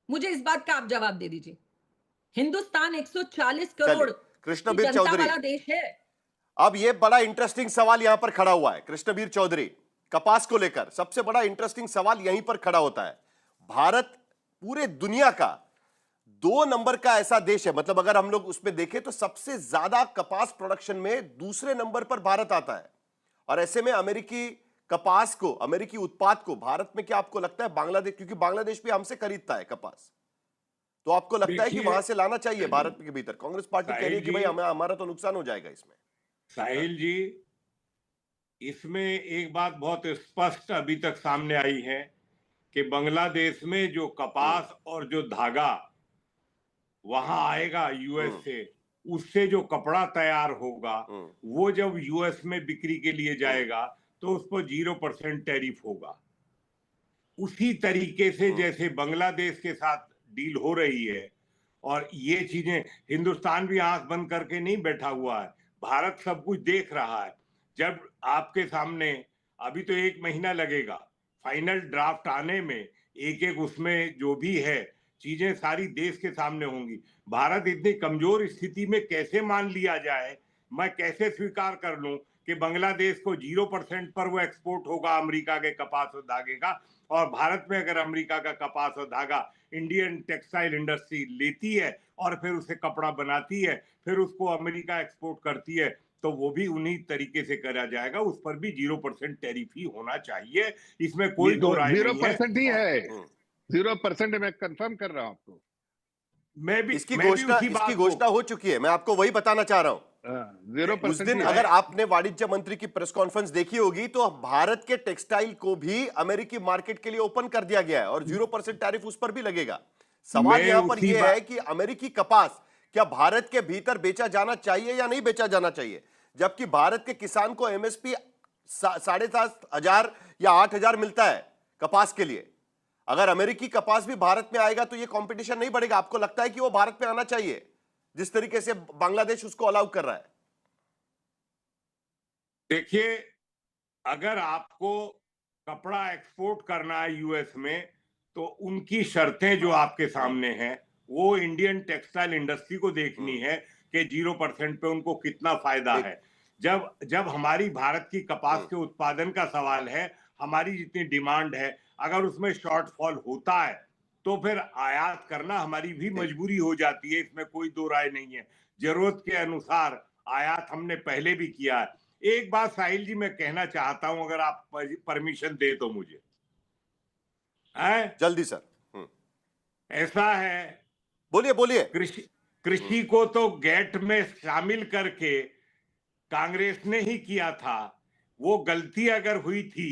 मुझे इस बात का आप जवाब दे दीजिए। हिंदुस्तान 140 करोड़ कृष्णबीर जनता चौधरी, वाला देश है। अब ये बड़ा इंटरेस्टिंग सवाल यहां पर खड़ा हुआ है। कृष्णबीर चौधरी, कपास को लेकर सबसे बड़ा इंटरेस्टिंग सवाल यहीं पर खड़ा होता है। भारत पूरे दुनिया का 2 नंबर का ऐसा देश है, मतलब अगर हम लोग उसमें देखें तो सबसे ज्यादा कपास प्रोडक्शन में दूसरे नंबर पर भारत आता है। और ऐसे में अमेरिकी कपास को, अमेरिकी उत्पाद को भारत में, क्या आपको लगता है बांग्लादेश, क्योंकि बांग्लादेश भी हमसे खरीदता है कपास, तो आपको लगता है कि वहां से लाना चाहिए भारत के भीतर? कांग्रेस पार्टी कह रही है कि भाई हमारा तो नुकसान हो जाएगा इसमें। साहिल जी, इसमें एक बात बहुत स्पष्ट अभी तक सामने आई है कि बांग्लादेश में जो कपास और जो धागा वहां आएगा यूएस से, उससे जो कपड़ा तैयार होगा वो जब यूएस में बिक्री के लिए जाएगा तो उस पर 0% टैरिफ होगा। उसी तरीके से जैसे बांग्लादेश के साथ डील हो रही है, और ये चीजें हिंदुस्तान भी आंख बंद करके नहीं बैठा हुआ है, भारत सब कुछ देख रहा है। जब आपके सामने, अभी तो 1 महीना लगेगा फाइनल ड्राफ्ट आने में, एक उसमें जो भी है चीजें सारी देश के सामने होंगी। भारत इतनी कमजोर स्थिति में कैसे मान लिया जाए, मैं कैसे स्वीकार कर लूं कि बांग्लादेश को 0% पर वो एक्सपोर्ट होगा अमेरिका के कपास और धागे का, और भारत में अगर अमेरिका का कपास और धागा इंडियन टेक्सटाइल इंडस्ट्री लेती है और फिर उसे कपड़ा बनाती है, फिर उसको अमेरिका एक्सपोर्ट करती है, तो वो भी उन्हीं तरीके से करा जाएगा, उस पर भी 0% टैरिफ ही होना चाहिए। इसमें कोई दो राय नहीं है। 0% ही है, 0% मैं कंफर्म कर रहा हूं आपको। इसकी घोषणा हो चुकी है, मैं आपको वही बताना चाह रहा हूं। 0% उस दिन अगर आपने वाणिज्य मंत्री की प्रेस कॉन्फ्रेंस देखी होगी तो भारत के टेक्सटाइल को भी अमेरिकी मार्केट के लिए ओपन कर दिया गया है और 0% टैरिफ उस पर भी लगेगा। सवाल यहां पर यह है कि अमेरिकी कपास क्या भारत के भीतर बेचा जाना चाहिए या नहीं बेचा जाना चाहिए, जबकि भारत के किसान को एमएसपी 7,500 या 8,000 मिलता है कपास के लिए। अगर अमेरिकी कपास भी भारत में आएगा तो यह कंपटीशन नहीं बढ़ेगा। आपको लगता है कि वो भारत में आना चाहिए जिस तरीके से बांग्लादेश उसको अलाउ कर रहा है? देखिए, अगर आपको कपड़ा एक्सपोर्ट करना है यूएस में तो उनकी शर्तें जो आपके सामने हैं वो इंडियन टेक्सटाइल इंडस्ट्री को देखनी है कि 0% पे उनको कितना फायदा है। जब हमारी भारत की कपास के उत्पादन का सवाल है, हमारी जितनी डिमांड है, अगर उसमें शॉर्टफॉल होता है तो फिर आयात करना हमारी भी मजबूरी हो जाती है, इसमें कोई दो राय नहीं है। जरूरत के अनुसार आयात हमने पहले भी किया है। एक बात साहिल जी मैं कहना चाहता हूं, अगर आप परमिशन दे तो मुझे। जल्दी सर। ऐसा है, बोलिए। कृषि को तो गेट में शामिल करके कांग्रेस ने ही किया था। वो गलती अगर हुई थी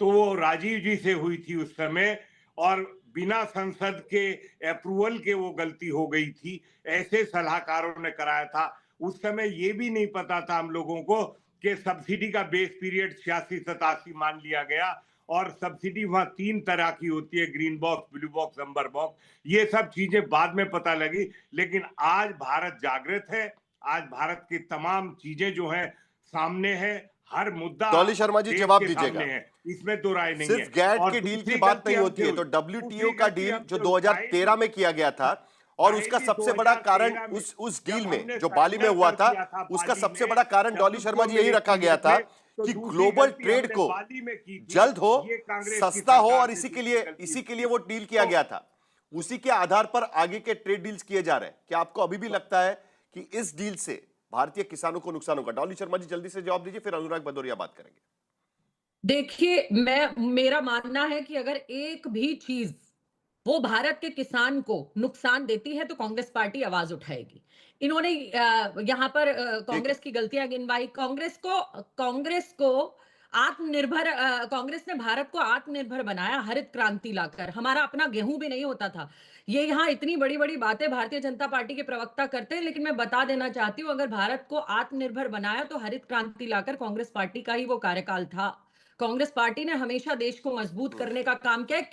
तो वो राजीव जी से हुई थी उस समय, और बिना संसद के अप्रूवल के वो गलती हो गई थी। ऐसे सलाहकारों ने कराया था। उस समय ये भी नहीं पता था हम लोगों को कि सब्सिडी का बेस पीरियड 86-87 मान लिया गया, और सब्सिडी वहां 3 तरह की होती है, ग्रीन बॉक्स, ब्लू बॉक्स, अम्बर बॉक्स। ये सब चीजें बाद में पता लगी, लेकिन आज भारत जागृत है। आज भारत की तमाम चीजें जो है सामने है, हर मुद्दा डॉली शर्मा जी जवाब दीजिएगा। इसमें दो राय नहीं है। सिर्फ गैट की डील की बात नहीं होती है, तो डब्ल्यूटीओ का डील जो 2013 में किया गया था, और उसका सबसे बड़ा कारण उस डील में जो बाली में हुआ था, उसका सबसे बड़ा कारण डॉली शर्मा जी यही रखा गया था कि ग्लोबल ट्रेड को जल्द हो, सस्ता हो, और इसी के लिए वो डील किया गया था। उसी के आधार पर आगे के ट्रेड डील्स किए जा रहे हैं। क्या आपको अभी भी लगता है कि इस डील से भारतीय किसानों को नुकसान होगा? डॉली शर्मा जी जल्दी से जवाब दीजिए, फिर अनुराग भदौरिया बात करेंगे। देखिए, मेरा मानना है कि अगर एक भी चीज वो भारत के किसान को नुकसान देती है तो कांग्रेस पार्टी आवाज उठाएगी। इन्होंने यहाँ पर कांग्रेस की गलतियां गिनवाई। कांग्रेस ने भारत को आत्मनिर्भर बनाया हरित क्रांति लाकर। हमारा अपना गेहूं भी नहीं होता था। ये यहाँ इतनी बड़ी बड़ी बातें भारतीय जनता पार्टी के प्रवक्ता करते हैं, लेकिन मैं बता देना चाहती हूँ, अगर भारत को आत्मनिर्भर बनाया तो हरित क्रांति लाकर कांग्रेस पार्टी का ही वो कार्यकाल था। कांग्रेस पार्टी ने हमेशा देश को मजबूत करने का काम किया है।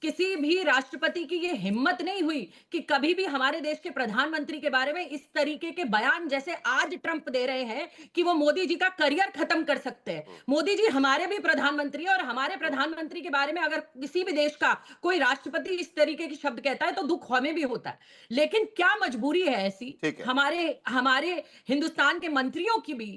किसी भी राष्ट्रपति की ये हिम्मत नहीं हुई कि कभी भी हमारे देश के प्रधानमंत्री के बारे में इस तरीके के बयान जैसे आज ट्रंप दे रहे हैं कि वो मोदी जी का करियर खत्म कर सकते हैं। मोदी जी हमारे भी प्रधानमंत्री है और हमारे प्रधानमंत्री के बारे में अगर किसी भी देश का कोई राष्ट्रपति इस तरीके के शब्द कहता है तो दुख हमें भी होता है। लेकिन क्या मजबूरी है ऐसी हमारे हिंदुस्तान के मंत्रियों की भी,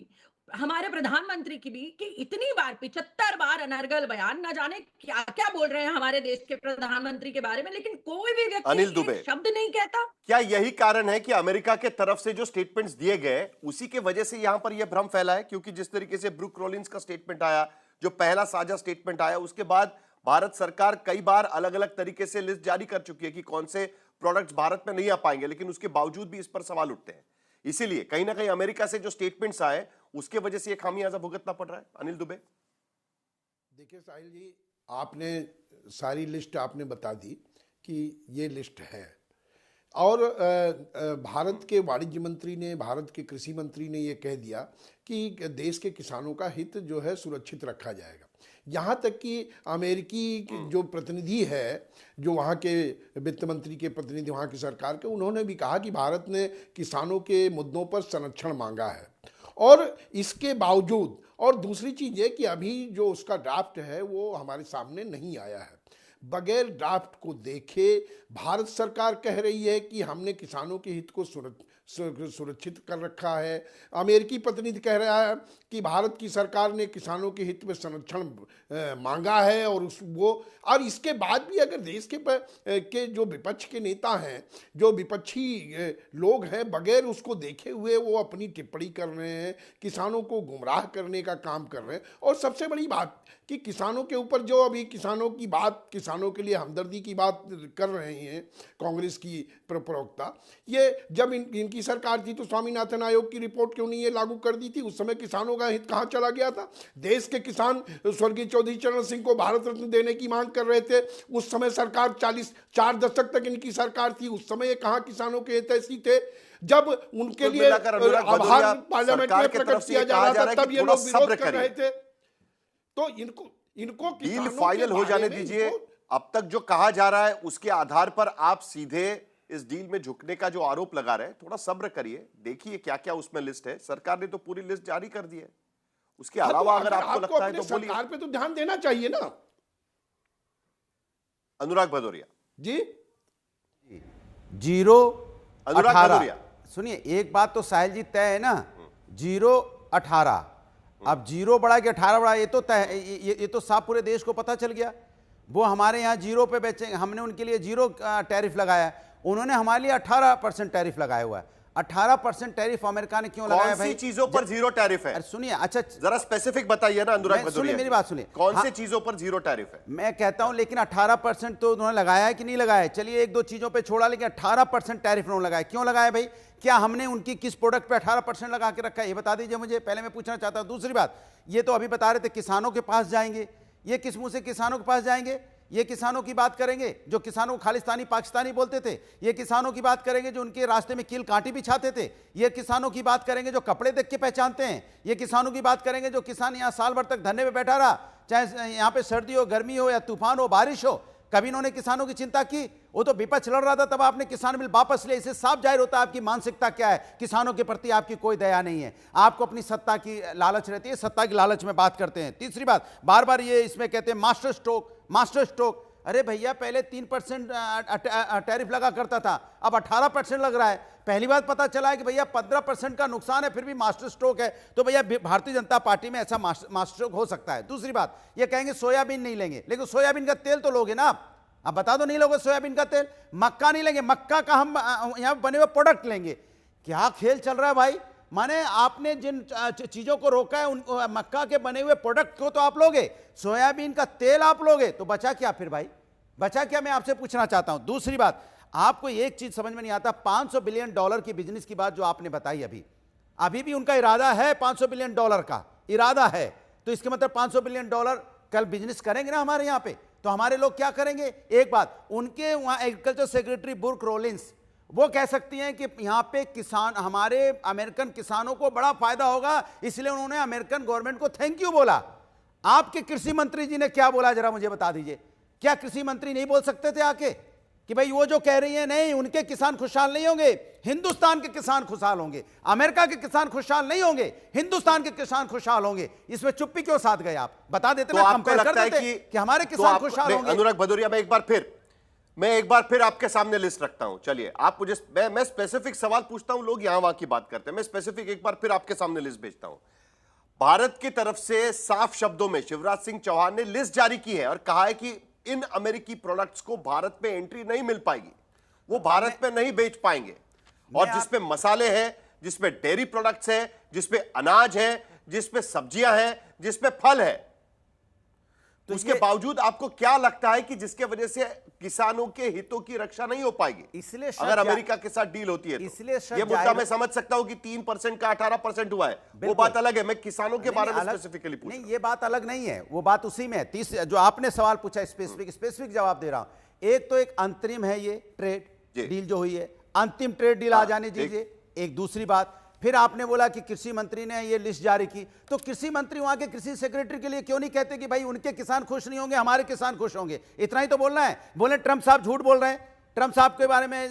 हमारे प्रधानमंत्री की भी, कि इतनी बार 75 बार अनर्गल बयान, न जाने क्या क्या बोल रहे हैं हमारे देश के प्रधानमंत्री के बारे में, लेकिन कोई भी अनिल व्यक्ति दुबे, एक शब्द नहीं कहता। क्या यही कारण है कि अमेरिका के तरफ से जो स्टेटमेंट्स दिए गए उसी के वजह से यहां पर यह भ्रम फैला है? क्योंकि जिस तरीके से ब्रूक रोलिंस का स्टेटमेंट आया, जो पहला साझा स्टेटमेंट आया, उसके बाद भारत सरकार कई बार अलग अलग तरीके से लिस्ट जारी कर चुकी है कि कौन से प्रोडक्ट्स भारत में नहीं आ पाएंगे, लेकिन उसके बावजूद भी इस पर सवाल उठते हैं। इसीलिए कहीं ना कहीं अमेरिका से जो स्टेटमेंट्स आए उसके वजह से ये खामियाजा भुगतना पड़ रहा है। अनिल दुबे, देखिए साहिल जी, आपने सारी लिस्ट आपने बता दी कि ये लिस्ट है, और भारत के वाणिज्य मंत्री ने, भारत के कृषि मंत्री ने ये कह दिया कि देश के किसानों का हित जो है सुरक्षित रखा जाएगा। यहाँ तक कि अमेरिकी जो प्रतिनिधि है, जो वहाँ के वित्त मंत्री के प्रतिनिधि वहाँ की सरकार के, उन्होंने भी कहा कि भारत ने किसानों के मुद्दों पर संरक्षण मांगा है। और इसके बावजूद, और दूसरी चीज़ ये कि अभी जो उसका ड्राफ्ट है वो हमारे सामने नहीं आया है। बगैर ड्राफ्ट को देखे भारत सरकार कह रही है कि हमने किसानों के हित को सुरक्षित कर रखा है। अमेरिकी प्रतिनिधि कह रहा है कि भारत की सरकार ने किसानों के हित में संरक्षण मांगा है, और इसके बाद भी अगर देश के जो विपक्ष के नेता हैं, जो विपक्षी लोग हैं, बगैर उसको देखे हुए वो अपनी टिप्पणी कर रहे हैं, किसानों को गुमराह करने का काम कर रहे हैं। और सबसे बड़ी बात कि किसानों के ऊपर जो अभी किसानों की बात, किसानों के लिए हमदर्दी की बात कर रहे हैं कांग्रेस की प्रवक्ता, ये जब इनकी सरकार थी तो स्वामीनाथन आयोग की रिपोर्ट क्यों नहीं ये लागू कर दी थी? उस समय किसानों का हित कहाँ चला गया था? देश के किसान स्वर्गीय चौधरी चरण सिंह को भारत रत्न देने की मांग कर रहे थे। उस समय सरकार 4 दशक तक इनकी सरकार थी, उस समय कहाँ किसानों के हित ऐसी थे? जब उनके लिए आभार पार्लियामेंट में प्रकट किया जा रहा था तब ये लोग विरोध कर रहे थे। तो इनको डील फाइनल हो जाने दीजिए। अब तक जो कहा जा रहा है उसके आधार पर आप सीधे इस डील में झुकने का जो आरोप लगा रहे हैं, थोड़ा सब्र करिए, देखिए क्या क्या उसमें लिस्ट है। सरकार ने तो पूरी लिस्ट जारी कर दी है, उसके अलावा अगर आपको लगता है तो बोलिए। सरकार पे तो ध्यान देना चाहिए ना। अनुराग भदौरिया जी, 0-18। सुनिए, एक बात तो साहिल जी तय है ना, 0-18। अब 0 बढ़ा कि 18 बढ़ा, ये तो तय, ये तो साफ पूरे देश को पता चल गया। वो हमारे यहाँ 0 पे बेचेंगे, हमने उनके लिए 0 टैरिफ लगाया, उन्होंने हमारे लिए 18% टैरिफ लगाया हुआ है। 18% टैरिफ अमेरिका ने क्यों लगाया भाई? कौन सी चीजों पर 0 टैरिफ है? सुनिए, अच्छा जरा स्पेसिफिक बताइए ना अनुराग भदौरिया। सुनिए मेरी बात सुनिए, कौन सी चीजों पर 0 टैरिफ है? मैं कहता हूं, लेकिन 18% तो उन्होंने लगाया है कि नहीं लगाया? चलिए 1-2 चीजों पे छोड़ा, लेकिन 18% टैरिफ उन्होंने लगाया। क्यों लगाया भाई? क्या हमने उनकी किस प्रोडक्ट पे 18% लगा के रखा है, ये बता दीजिए मुझे, पहले मैं पूछना चाहता हूं। दूसरी बात, ये तो अभी बता रहे थे किसानों के पास जाएंगे, ये किस मुंह से किसानों के पास जाएंगे? ये किसानों की बात करेंगे जो किसानों को खालिस्तानी पाकिस्तानी बोलते थे, ये किसानों की बात करेंगे जो उनके रास्ते में कील कांटी बिछाते थे, ये किसानों की बात करेंगे जो कपड़े देख के पहचानते हैं, ये किसानों की बात करेंगे जो किसान यहाँ साल भर तक धरने में बैठा रहा, चाहे यहाँ पे सर्दी हो, गर्मी हो, या तूफान हो, बारिश हो, कभी इन्होंने किसानों की चिंता की? वो तो विपक्ष लड़ रहा था तब आपने किसान बिल वापस लिया। इससे साफ जाहिर होता है आपकी मानसिकता क्या है। किसानों के प्रति आपकी कोई दया नहीं है, आपको अपनी सत्ता की लालच रहती है, सत्ता की लालच में बात करते हैं। तीसरी बात, बार बार ये इसमें कहते हैं मास्टर स्ट्रोक। अरे भैया, पहले 3% टैरिफ लगा करता था, अब 18% लग रहा है। पहली बात पता चला है कि भैया 15% का नुकसान है, फिर भी मास्टर स्ट्रोक है। तो भैया भारतीय जनता पार्टी में ऐसा मास्टर स्ट्रोक हो सकता है। दूसरी बात, ये कहेंगे सोयाबीन नहीं लेंगे, लेकिन सोयाबीन का तेल तो लोगे ना आप बता दो, नहीं लोगे सोयाबीन का तेल। मक्का नहीं लेंगे, मक्का का हम यहाँ बने हुए प्रोडक्ट लेंगे। क्या खेल चल रहा है भाई? माने आपने जिन चीजों को रोका है उन मक्का के बने हुए प्रोडक्ट को तो आप लोगे, सोयाबीन का तेल आप लोगे, तो बचा क्या फिर भाई? बचा क्या? मैं आपसे पूछना चाहता हूं। दूसरी बात, आपको एक चीज समझ में नहीं आता, $500 बिलियन की बिजनेस की बात जो आपने बताई, अभी भी उनका इरादा है $500 बिलियन का इरादा है। तो इसके मतलब $500 बिलियन कल बिजनेस करेंगे ना हमारे यहां पे, तो हमारे लोग क्या करेंगे? एक बात, उनके वहां एग्रीकल्चर सेक्रेटरी ब्रूक रोलिंस वो कह सकती हैं कि यहाँ पे किसान, हमारे अमेरिकन किसानों को बड़ा फायदा होगा, इसलिए उन्होंने अमेरिकन गवर्नमेंट को थैंक यू बोला। आपके कृषि मंत्री जी ने क्या बोला, जरा मुझे बता दीजिए। क्या कृषि मंत्री नहीं बोल सकते थे आके कि भाई वो जो कह रही है नहीं, उनके किसान खुशहाल नहीं होंगे, हिंदुस्तान के किसान खुशहाल होंगे, अमेरिका के किसान खुशहाल नहीं होंगे, हिंदुस्तान के किसान खुशहाल होंगे। इसमें चुप्पी क्यों साध गए आप? बता देते तो ना, आपको कंपेयर कर लगता है देते कि हमारे किसान खुशहाल होंगे। अनुराग भदौरिया, मैं एक बार फिर आपके सामने लिस्ट रखता हूं। चलिए, आप मुझे, मैं स्पेसिफिक सवाल पूछता हूं, लोग यहां वहां की बात करते हैं, मैं स्पेसिफिक एक बार फिर आपके सामने लिस्ट भेजता हूं। भारत की तरफ से साफ शब्दों में शिवराज सिंह चौहान ने लिस्ट जारी की है और कहा है कि इन अमेरिकी प्रोडक्ट्स को भारत में एंट्री नहीं मिल पाएगी, वो भारत में नहीं बेच पाएंगे। और जिसपे मसाले हैं, जिसपे डेयरी प्रोडक्ट्स हैं, जिसपे अनाज है, जिसपे सब्जियां हैं, जिसपे फल है, तो उसके बावजूद आपको क्या लगता है कि जिसके वजह से किसानों के हितों की रक्षा नहीं हो पाएगी? इसलिए अगर अमेरिका के साथ डील होती है तो इसलिए ये मुद्दा मैं समझ सकता हूं कि 3% का 18% हुआ है, वो बात अलग है। मैं किसानों के बारे में स्पेसिफिकली पूछ रहा हूं। ये बात अलग नहीं है, वो बात उसी में है। 30 जो आपने सवाल पूछा, स्पेसिफिक जवाब दे रहा हूं। एक तो एक अंतरिम है, ये ट्रेड डील जो हुई है, अंतिम ट्रेड डील आ जाने दीजिए। एक दूसरी बात, फिर आपने बोला कि कृषि मंत्री ने ये लिस्ट जारी की, तो कृषि मंत्री वहां के कृषि सेक्रेटरी के लिए क्यों नहीं कहते कि भाई उनके किसान खुश नहीं होंगे, हमारे किसान खुश होंगे? इतना ही तो बोलना है। बोले ट्रंप साहब झूठ बोल रहे हैं, ट्रंप साहब के बारे में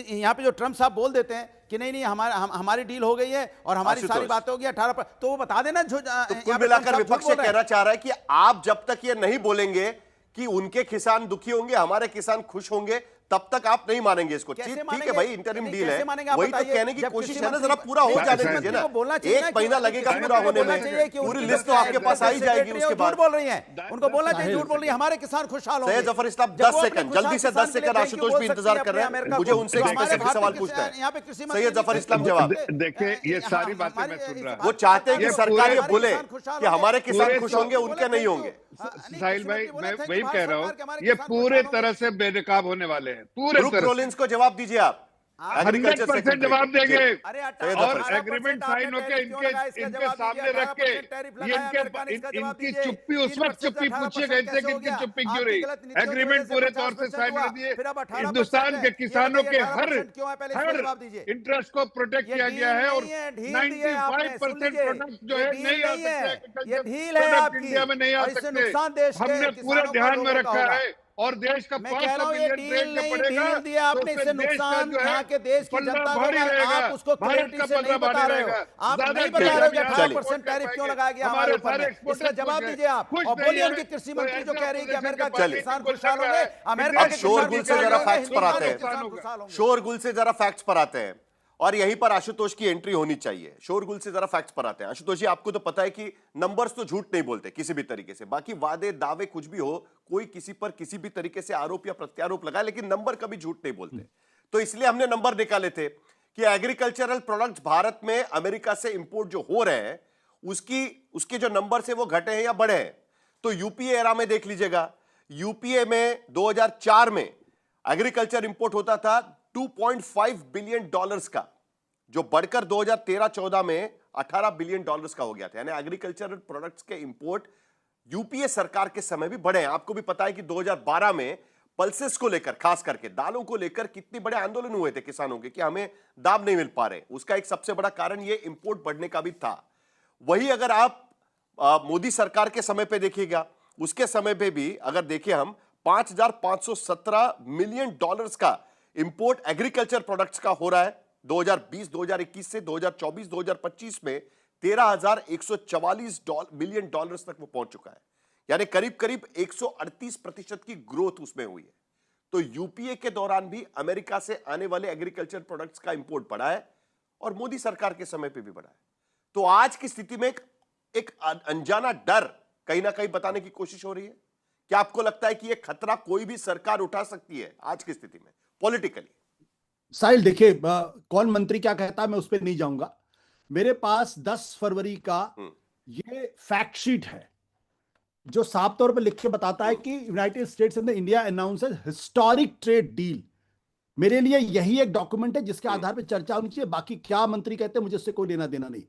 यहाँ पे जो ट्रंप साहब बोल देते हैं कि नहीं नहीं हमारी डील हो गई है और हमारी सारी बातें हो गई 18 पर, तो वो बता देना। तो कुल मिलाकर विपक्ष ये कहना चाह रहा है कि आप जब तक ये नहीं बोलेंगे कि उनके किसान दुखी होंगे, हमारे किसान खुश होंगे, तब तक आप नहीं मानेंगे इसको। ठीक है भाई, इंटरिम डील है, वही तो कहने की कोशिश है ना, जरा पूरा हो जाने दीजिए ना। एक महीना लगेगा पूरा होने में, पूरी लिस्ट तो आपके पास आ ही जाएगी। उसके बाद बोल रही हैं, उनको बोलना चाहिए झूठ बोल रही है, हमारे किसान खुशहाल होंगे। सैयद जफर इस्लाम 10 सेकंड, जल्दी से 10 सेकंड, आशुतोष भी इंतजार कर रहे हैं, मुझे उनसे एक स्पेसिफिक सवाल पूछना है। सैयद जफर इस्लाम जवाब देखिए, ये सारी बातें मैं सुन रहा हूं। वो चाहते हैं कि सरकार ये बोले कि हमारे किसान खुश होंगे, उनके नहीं होंगे। साहिल भाई, मैं वही कह रहा हूँ, ये पूरे तरह से बेनकाब होने वाले हैं, पूरे तरह। रोलिंस को जवाब दीजिए आप। 100% जवाब देंगे और एग्रीमेंट साइन होके इनके सामने रख के इनकी चुप्पी, उस वक्त चुप्पी पूछिएगा इनसे कि इनकी चुप्पी क्यों रही? एग्रीमेंट पूरे तौर से साइन कर दिए। हिंदुस्तान के किसानों के हर इंटरेस्ट को प्रोटेक्ट किया गया है और 95% प्रोडक्ट जो है नहीं आ सकते, इंडिया में नहीं आ सकते। हमने पूरे ध्यान में रखा है और देश का 500 बिलियन ट्रेड का पड़ेगा, आपने इससे नुकसान यहाँ के देश की जनता को, आप उसको क्लैरिटी से नहीं बता रहे हो। आप नहीं बता रहे हो कि 18% टैरिफ क्यों लगाया गया हमारे ऊपर, इसका जवाब दीजिए आप। और बोलिए उनकी कृषि मंत्री जो कह रही है कि अमेरिका के किसान खुशहाल होंगे, अमेरिका के शोरगुल से जरा फैक्ट्स पर आते हैं, शोरगुल से जरा फैक्ट्स पर आते हैं, और यहीं पर आशुतोष की एंट्री होनी चाहिए। शोरगुल से जरा फैक्ट्स पर आते हैं। आशुतोष जी, आपको तो पता है कि नंबर्स तो झूठ नहीं बोलते किसी भी तरीके से, बाकी वादे दावे कुछ भी हो, कोई किसी पर किसी भी तरीके से आरोप या प्रत्यारोप लगाए, लेकिन नंबर कभी झूठ नहीं बोलते। तो इसलिए हमने नंबर निकाले थे कि एग्रीकल्चरल प्रोडक्ट्स भारत में अमेरिका से इंपोर्ट जो हो रहे हैं, उसके जो नंबर है वो घटे हैं या बढ़े हैं। तो यूपीए एरा में देख लीजिएगा, यूपीए में 2004 में एग्रीकल्चर इंपोर्ट होता था 2.5 बिलियन डॉलर्स का, जो बढ़कर 2013-14 में 18 बिलियन डॉलर्स का हो गया था। यानी एग्रीकल्चरल प्रोडक्ट्स के इंपोर्ट यूपीए सरकार के समय भी बढ़े हैं। आपको भी पता है कि 2012 में पल्सेस को लेकर, खास करके दालों को लेकर कितने बड़े आंदोलन हुए थे किसानों के कि हमें दाम नहीं मिल पा रहे। उसका एक सबसे बड़ा कारण ये इंपोर्ट बढ़ने का भी था। वही अगर आप मोदी सरकार के समय पे देखिएगा, उसके समय पे भी अगर देखें हम, 5,517 मिलियन डॉलर्स का इंपोर्ट एग्रीकल्चर प्रोडक्ट्स का हो रहा है 2020-2021 से 2024-2025 में 13,144 मिलियन डॉलर्स तक वो पहुंच चुका है। यानी करीब करीब 138% की ग्रोथ उसमें हुई है। तो यूपीए के दौरान भी अमेरिका से आने वाले एग्रीकल्चर प्रोडक्ट्स का इंपोर्ट बढ़ा है और मोदी सरकार के समय पे भी बढ़ा है। तो आज की स्थिति में एक अनजाना डर कहीं ना कहीं बताने की कोशिश हो रही है। क्या आपको लगता है कि यह खतरा कोई भी सरकार उठा सकती है आज की स्थिति में पॉलिटिकली? साहिल, देखिए, कौन मंत्री क्या कहता है मैं उस पर नहीं जाऊंगा। मेरे पास 10 फरवरी का ये फैक्ट शीट है जो साफ तौर पर लिख के बताता है कि United states and India announces historic trade deal. मेरे लिए यही एक डॉक्यूमेंट है जिसके आधार पर चर्चा होनी चाहिए। बाकी क्या मंत्री कहते हैं मुझे उससे कोई लेना देना नहीं।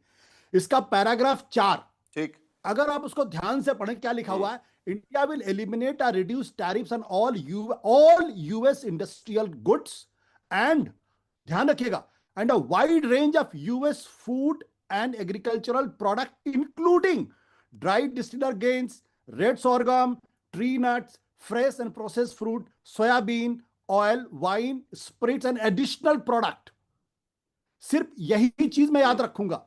इसका पैराग्राफ 4, ठीक, अगर आप उसको ध्यान से पढ़ें, क्या लिखा हुआ है, इंडिया विल एलिमिनेट और reduce tariffs on all US industrial goods and, ध्यान रखिएगा, and a wide range of US food and agricultural product including dried distiller grains, red sorghum, tree nuts, fresh and processed fruit, soybean, oil, wine, spirits and additional product. सिर्फ यही चीज मैं याद रखूंगा.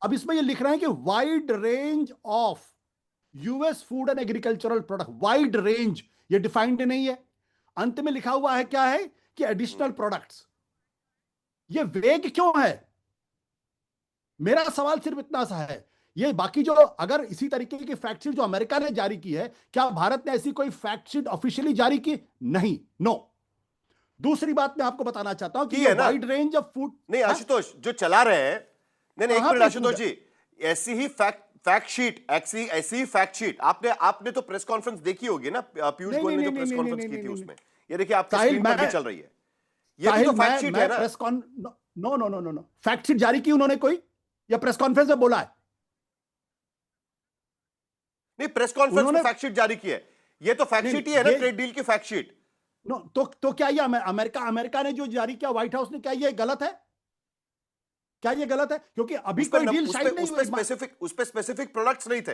अब इसमें ये लिख रहे हैं कि wide range of US food and agricultural product. Wide range ये डिफाइंड नहीं है. अंत में लिखा हुआ है क्या है कि एडिशनल प्रोडक्ट्स. ये वेग क्यों है? मेरा सवाल सिर्फ इतना सा है. ये बाकी जो अगर इसी तरीके की फैक्ट शीट जो अमेरिका ने जारी की है, क्या भारत ने ऐसी कोई फैक्ट शीट ऑफिशियली जारी की? नहीं, नो. दूसरी बात मैं आपको बताना चाहता हूं कि वाइड रेंज ऑफ फूड. नहीं आशुतोष, जो चला रहे हैं, नहीं एक मिनट आशुतोष जी, ऐसी ही फैक्ट शीट आपने तो प्रेस कॉन्फ्रेंस देखी होगी ना, पीयूष गोयल ने जो प्रेस कॉन्फ्रेंस की थी उसमें, ये देखिए आपकी स्क्रीन पर भी चल रही है. ये भी तो फैक्ट शीट है ना. नो फैक्ट शीट जारी की उन्होंने कोई, या प्रेस कॉन्फ्रेंस में बोला है? नहीं, प्रेस कॉन्फ्रेंस में फैक्ट शीट जारी की है. ये तो फैक्ट शीट ही है ना, ट्रेड डील की फैक्ट शीट. नो तो क्या ये अमेरिका ने जो जारी किया व्हाइट हाउस ने, क्या ये गलत है? क्या ये गलत है? क्योंकि अभी कोई डील साइन नहीं हुई. उस पे स्पेसिफिक प्रोडक्ट्स नहीं थे.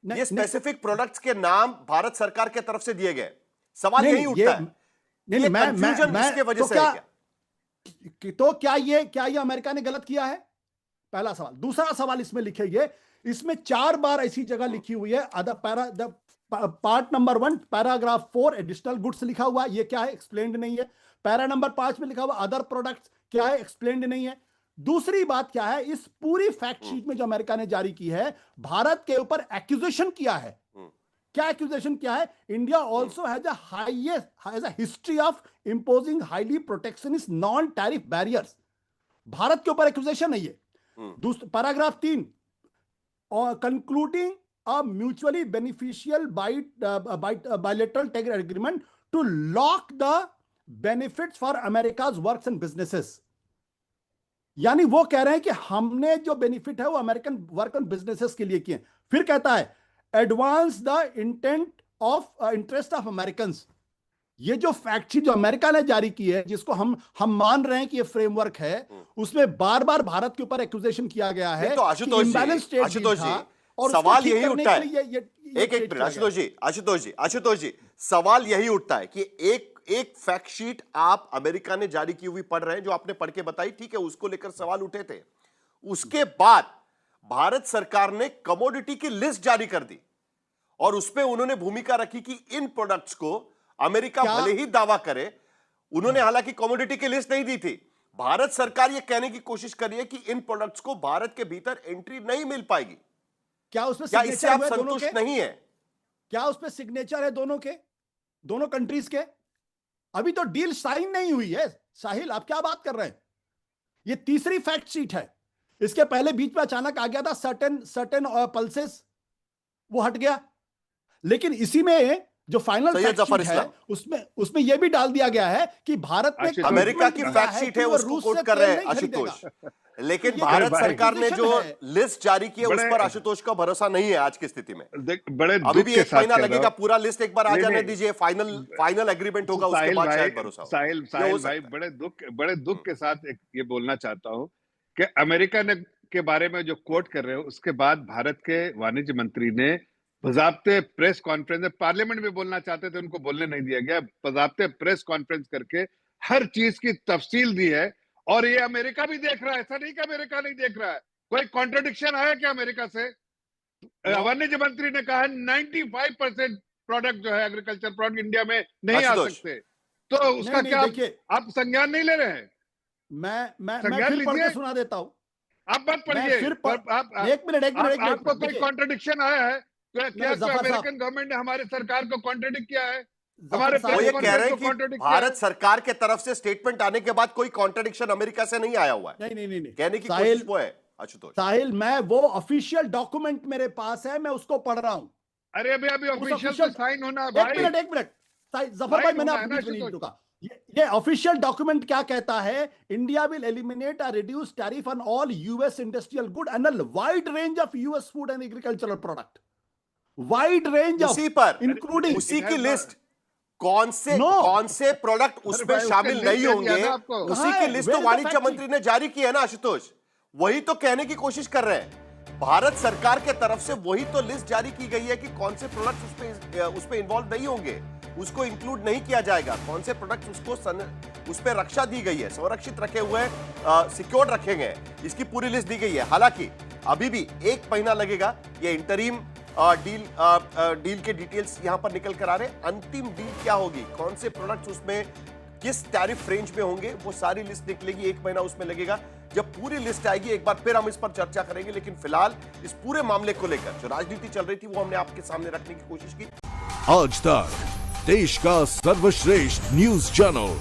ये स्पेसिफिक प्रोडक्ट्स के नाम भारत सरकार के तरफ से दिए गए. सवाल यही उठता है. नहीं, मैं इसके वजह से तो क्या ये अमेरिका ने गलत किया है? पहला सवाल. दूसरा सवाल इसमें लिखेंगे, इसमें 4 बार ऐसी जगह लिखी हुई है part number 1 paragraph 4 additional goods लिखा हुआ. ये क्या है? एक्सप्लेन्ड नहीं है. पैरा नंबर 5 में लिखा हुआ अदर प्रोडक्ट्स, क्या है? एक्सप्लेन्ड नहीं है. दूसरी बात क्या है, इस पूरी फैक्ट शीट में जो अमेरिका ने जारी की है, भारत के ऊपर एक्यूजेशन किया है. क्या एक्यूजेशन किया है? India also has a history of imposing highly protectionist non tariff barriers. Bharat के ऊपर एक्यूजेशन नहीं है. Paragraph 3 concluding a mutually beneficial bilateral trade agreement to lock the benefits for America's works and businesses. यानी वो कह रहे हैं कि हमने जो बेनिफिट है वो अमेरिकन वर्क एंड बिजनेसेस के लिए किए. फिर कहता है advance the interest of American. ये जो फैक्ट शीट जो अमेरिका ने जारी की है, जिसको हम मान रहे हैं कि ये फ्रेमवर्क है, उसमें बार बार भारत के ऊपर एक्यूजेशन किया गया है. तो आशुतोष जी सवाल यही उठता है. एक मिनट आशुतोष जी सवाल यही उठता है कि एक फैक्ट शीट आप अमेरिका ने जारी की हुई पढ़ रहे हैं, जो आपने पढ़ के बताई, ठीक है, उसको लेकर सवाल उठे थे. उसके बाद भारत सरकार ने कमोडिटी की लिस्ट जारी कर दी और उसमें उन्होंने भूमिका रखी कि इन प्रोडक्ट्स को अमेरिका भले ही दावा करे, उन्होंने हालांकि कमोडिटी की लिस्ट नहीं दी थी. भारत सरकार यह कहने की कोशिश कर रही है कि इन प्रोडक्ट्स को भारत के भीतर एंट्री नहीं मिल पाएगी. क्या उसमें क्या इससे आप संतुष्ट नहीं है? क्या उसमें सिग्नेचर है दोनों कंट्रीज के? अभी तो डील साइन नहीं हुई है. साहिल, आप क्या बात कर रहे हैं? ये तीसरी फैक्ट शीट है. इसके पहले बीच में अचानक आ गया था सर्टेन पल्सेस, वो हट गया. लेकिन इसी में जो फाइनल फैक्ट शीट है उसमें यह भी डाल दिया गया है कि भारत में अमेरिका की फैक्ट शीट है, उसको कोट कर रहे हैं आशुतोष. लेकिन भारत सरकार ने जो लिस्ट जारी की है उस पर आशुतोष का भरोसा नहीं है आज की स्थिति में. बड़े अभी भी 1 महीना लगेगा. पूरा लिस्ट एक बार आ जाने दीजिए, फाइनल एग्रीमेंट होगा, उसके बाद शायद भरोसा हो. साहिल भाई, बड़े दुख के साथ ये बोलना चाहता हूं कि अमेरिका ने के बारे में जो कोट कर रहे हो, उसके बाद भारत के वाणिज्य मंत्री ने बजाब्ते प्रेस कॉन्फ्रेंस में, पार्लियामेंट में बोलना चाहते थे, उनको बोलने नहीं दिया गया, बजाब्ते प्रेस कॉन्फ्रेंस करके हर चीज की तफसील दी है. और ये अमेरिका भी देख रहा है. ऐसा नहीं कि अमेरिका नहीं देख रहा है. कोई कॉन्ट्रडिक्शन आया क्या अमेरिका से? वाणिज्य मंत्री ने कहा 95% प्रोडक्ट जो है एग्रीकल्चर प्रोडक्ट इंडिया में नहीं आ सकते. तो उसका क्या आप संज्ञान नहीं ले रहे हैं? मैं फिर पढ़ के सुना देता हूं. आप मत पढ़िए. एक मिनट आपको कोई कॉन्ट्रडिक्शन आया है? क्या अमेरिकन गवर्नमेंट ने हमारे सरकार को कॉन्ट्रडिक्ट किया है? हमारे वो ये कह रहे हैं कि भारत सरकार के तरफ से स्टेटमेंट आने के बाद कोई कॉन्ट्रडिक्शन अमेरिका से नहीं आया हुआ है. नहीं कहने की कोशिश वो है आशुतोष. साहिल, मैं वो ऑफिशियल डॉक्यूमेंट मेरे पास है, मैं उसको पढ़ रहा हूं. अरे अभी ऑफिशियल साइन होना. एक मिनट जफर भाई, मैंने आपको नहीं रुका. ये ऑफिशियल डॉक्यूमेंट क्या कहता है? India will eliminate a reduced tariff on all US industrial good and a wide range of US food and agricultural product. Wide range of, उसी पर इंक्लूडिंग उसी की लिस्ट. कौन से प्रोडक्ट उसमें शामिल नहीं होंगे, उसी की लिस्ट तो वाणिज्य मंत्री ने जारी की है ना आशुतोष. वही तो कहने की कोशिश कर रहे हैं भारत सरकार के तरफ से वही तो लिस्ट जारी की गई है कि कौन से प्रोडक्ट्स उस पे इन्वॉल्व नहीं होंगे, उसको इंक्लूड नहीं किया जाएगा, कौन से प्रोडक्ट्स उस पे रक्षा दी गई है, संरक्षित रखे हुए, सिक्योर्ड रखे गए, इसकी पूरी लिस्ट दी गई है। हालांकि अभी भी 1 महीना लगेगा। ये इंटरिम डील के डिटेल्स यहां पर निकल कर आ रहे। अंतिम डील क्या होगी, कौन से प्रोडक्ट्स उसमें किस टैरिफ रेंज में होंगे, वो सारी लिस्ट निकलेगी। 1 महीना उसमें लगेगा। जब पूरी लिस्ट आएगी एक बार फिर हम इस पर चर्चा करेंगे। लेकिन फिलहाल इस पूरे मामले को लेकर जो राजनीति चल रही थी वो हमने आपके सामने रखने की कोशिश की। आज तक देश का सर्वश्रेष्ठ न्यूज चैनल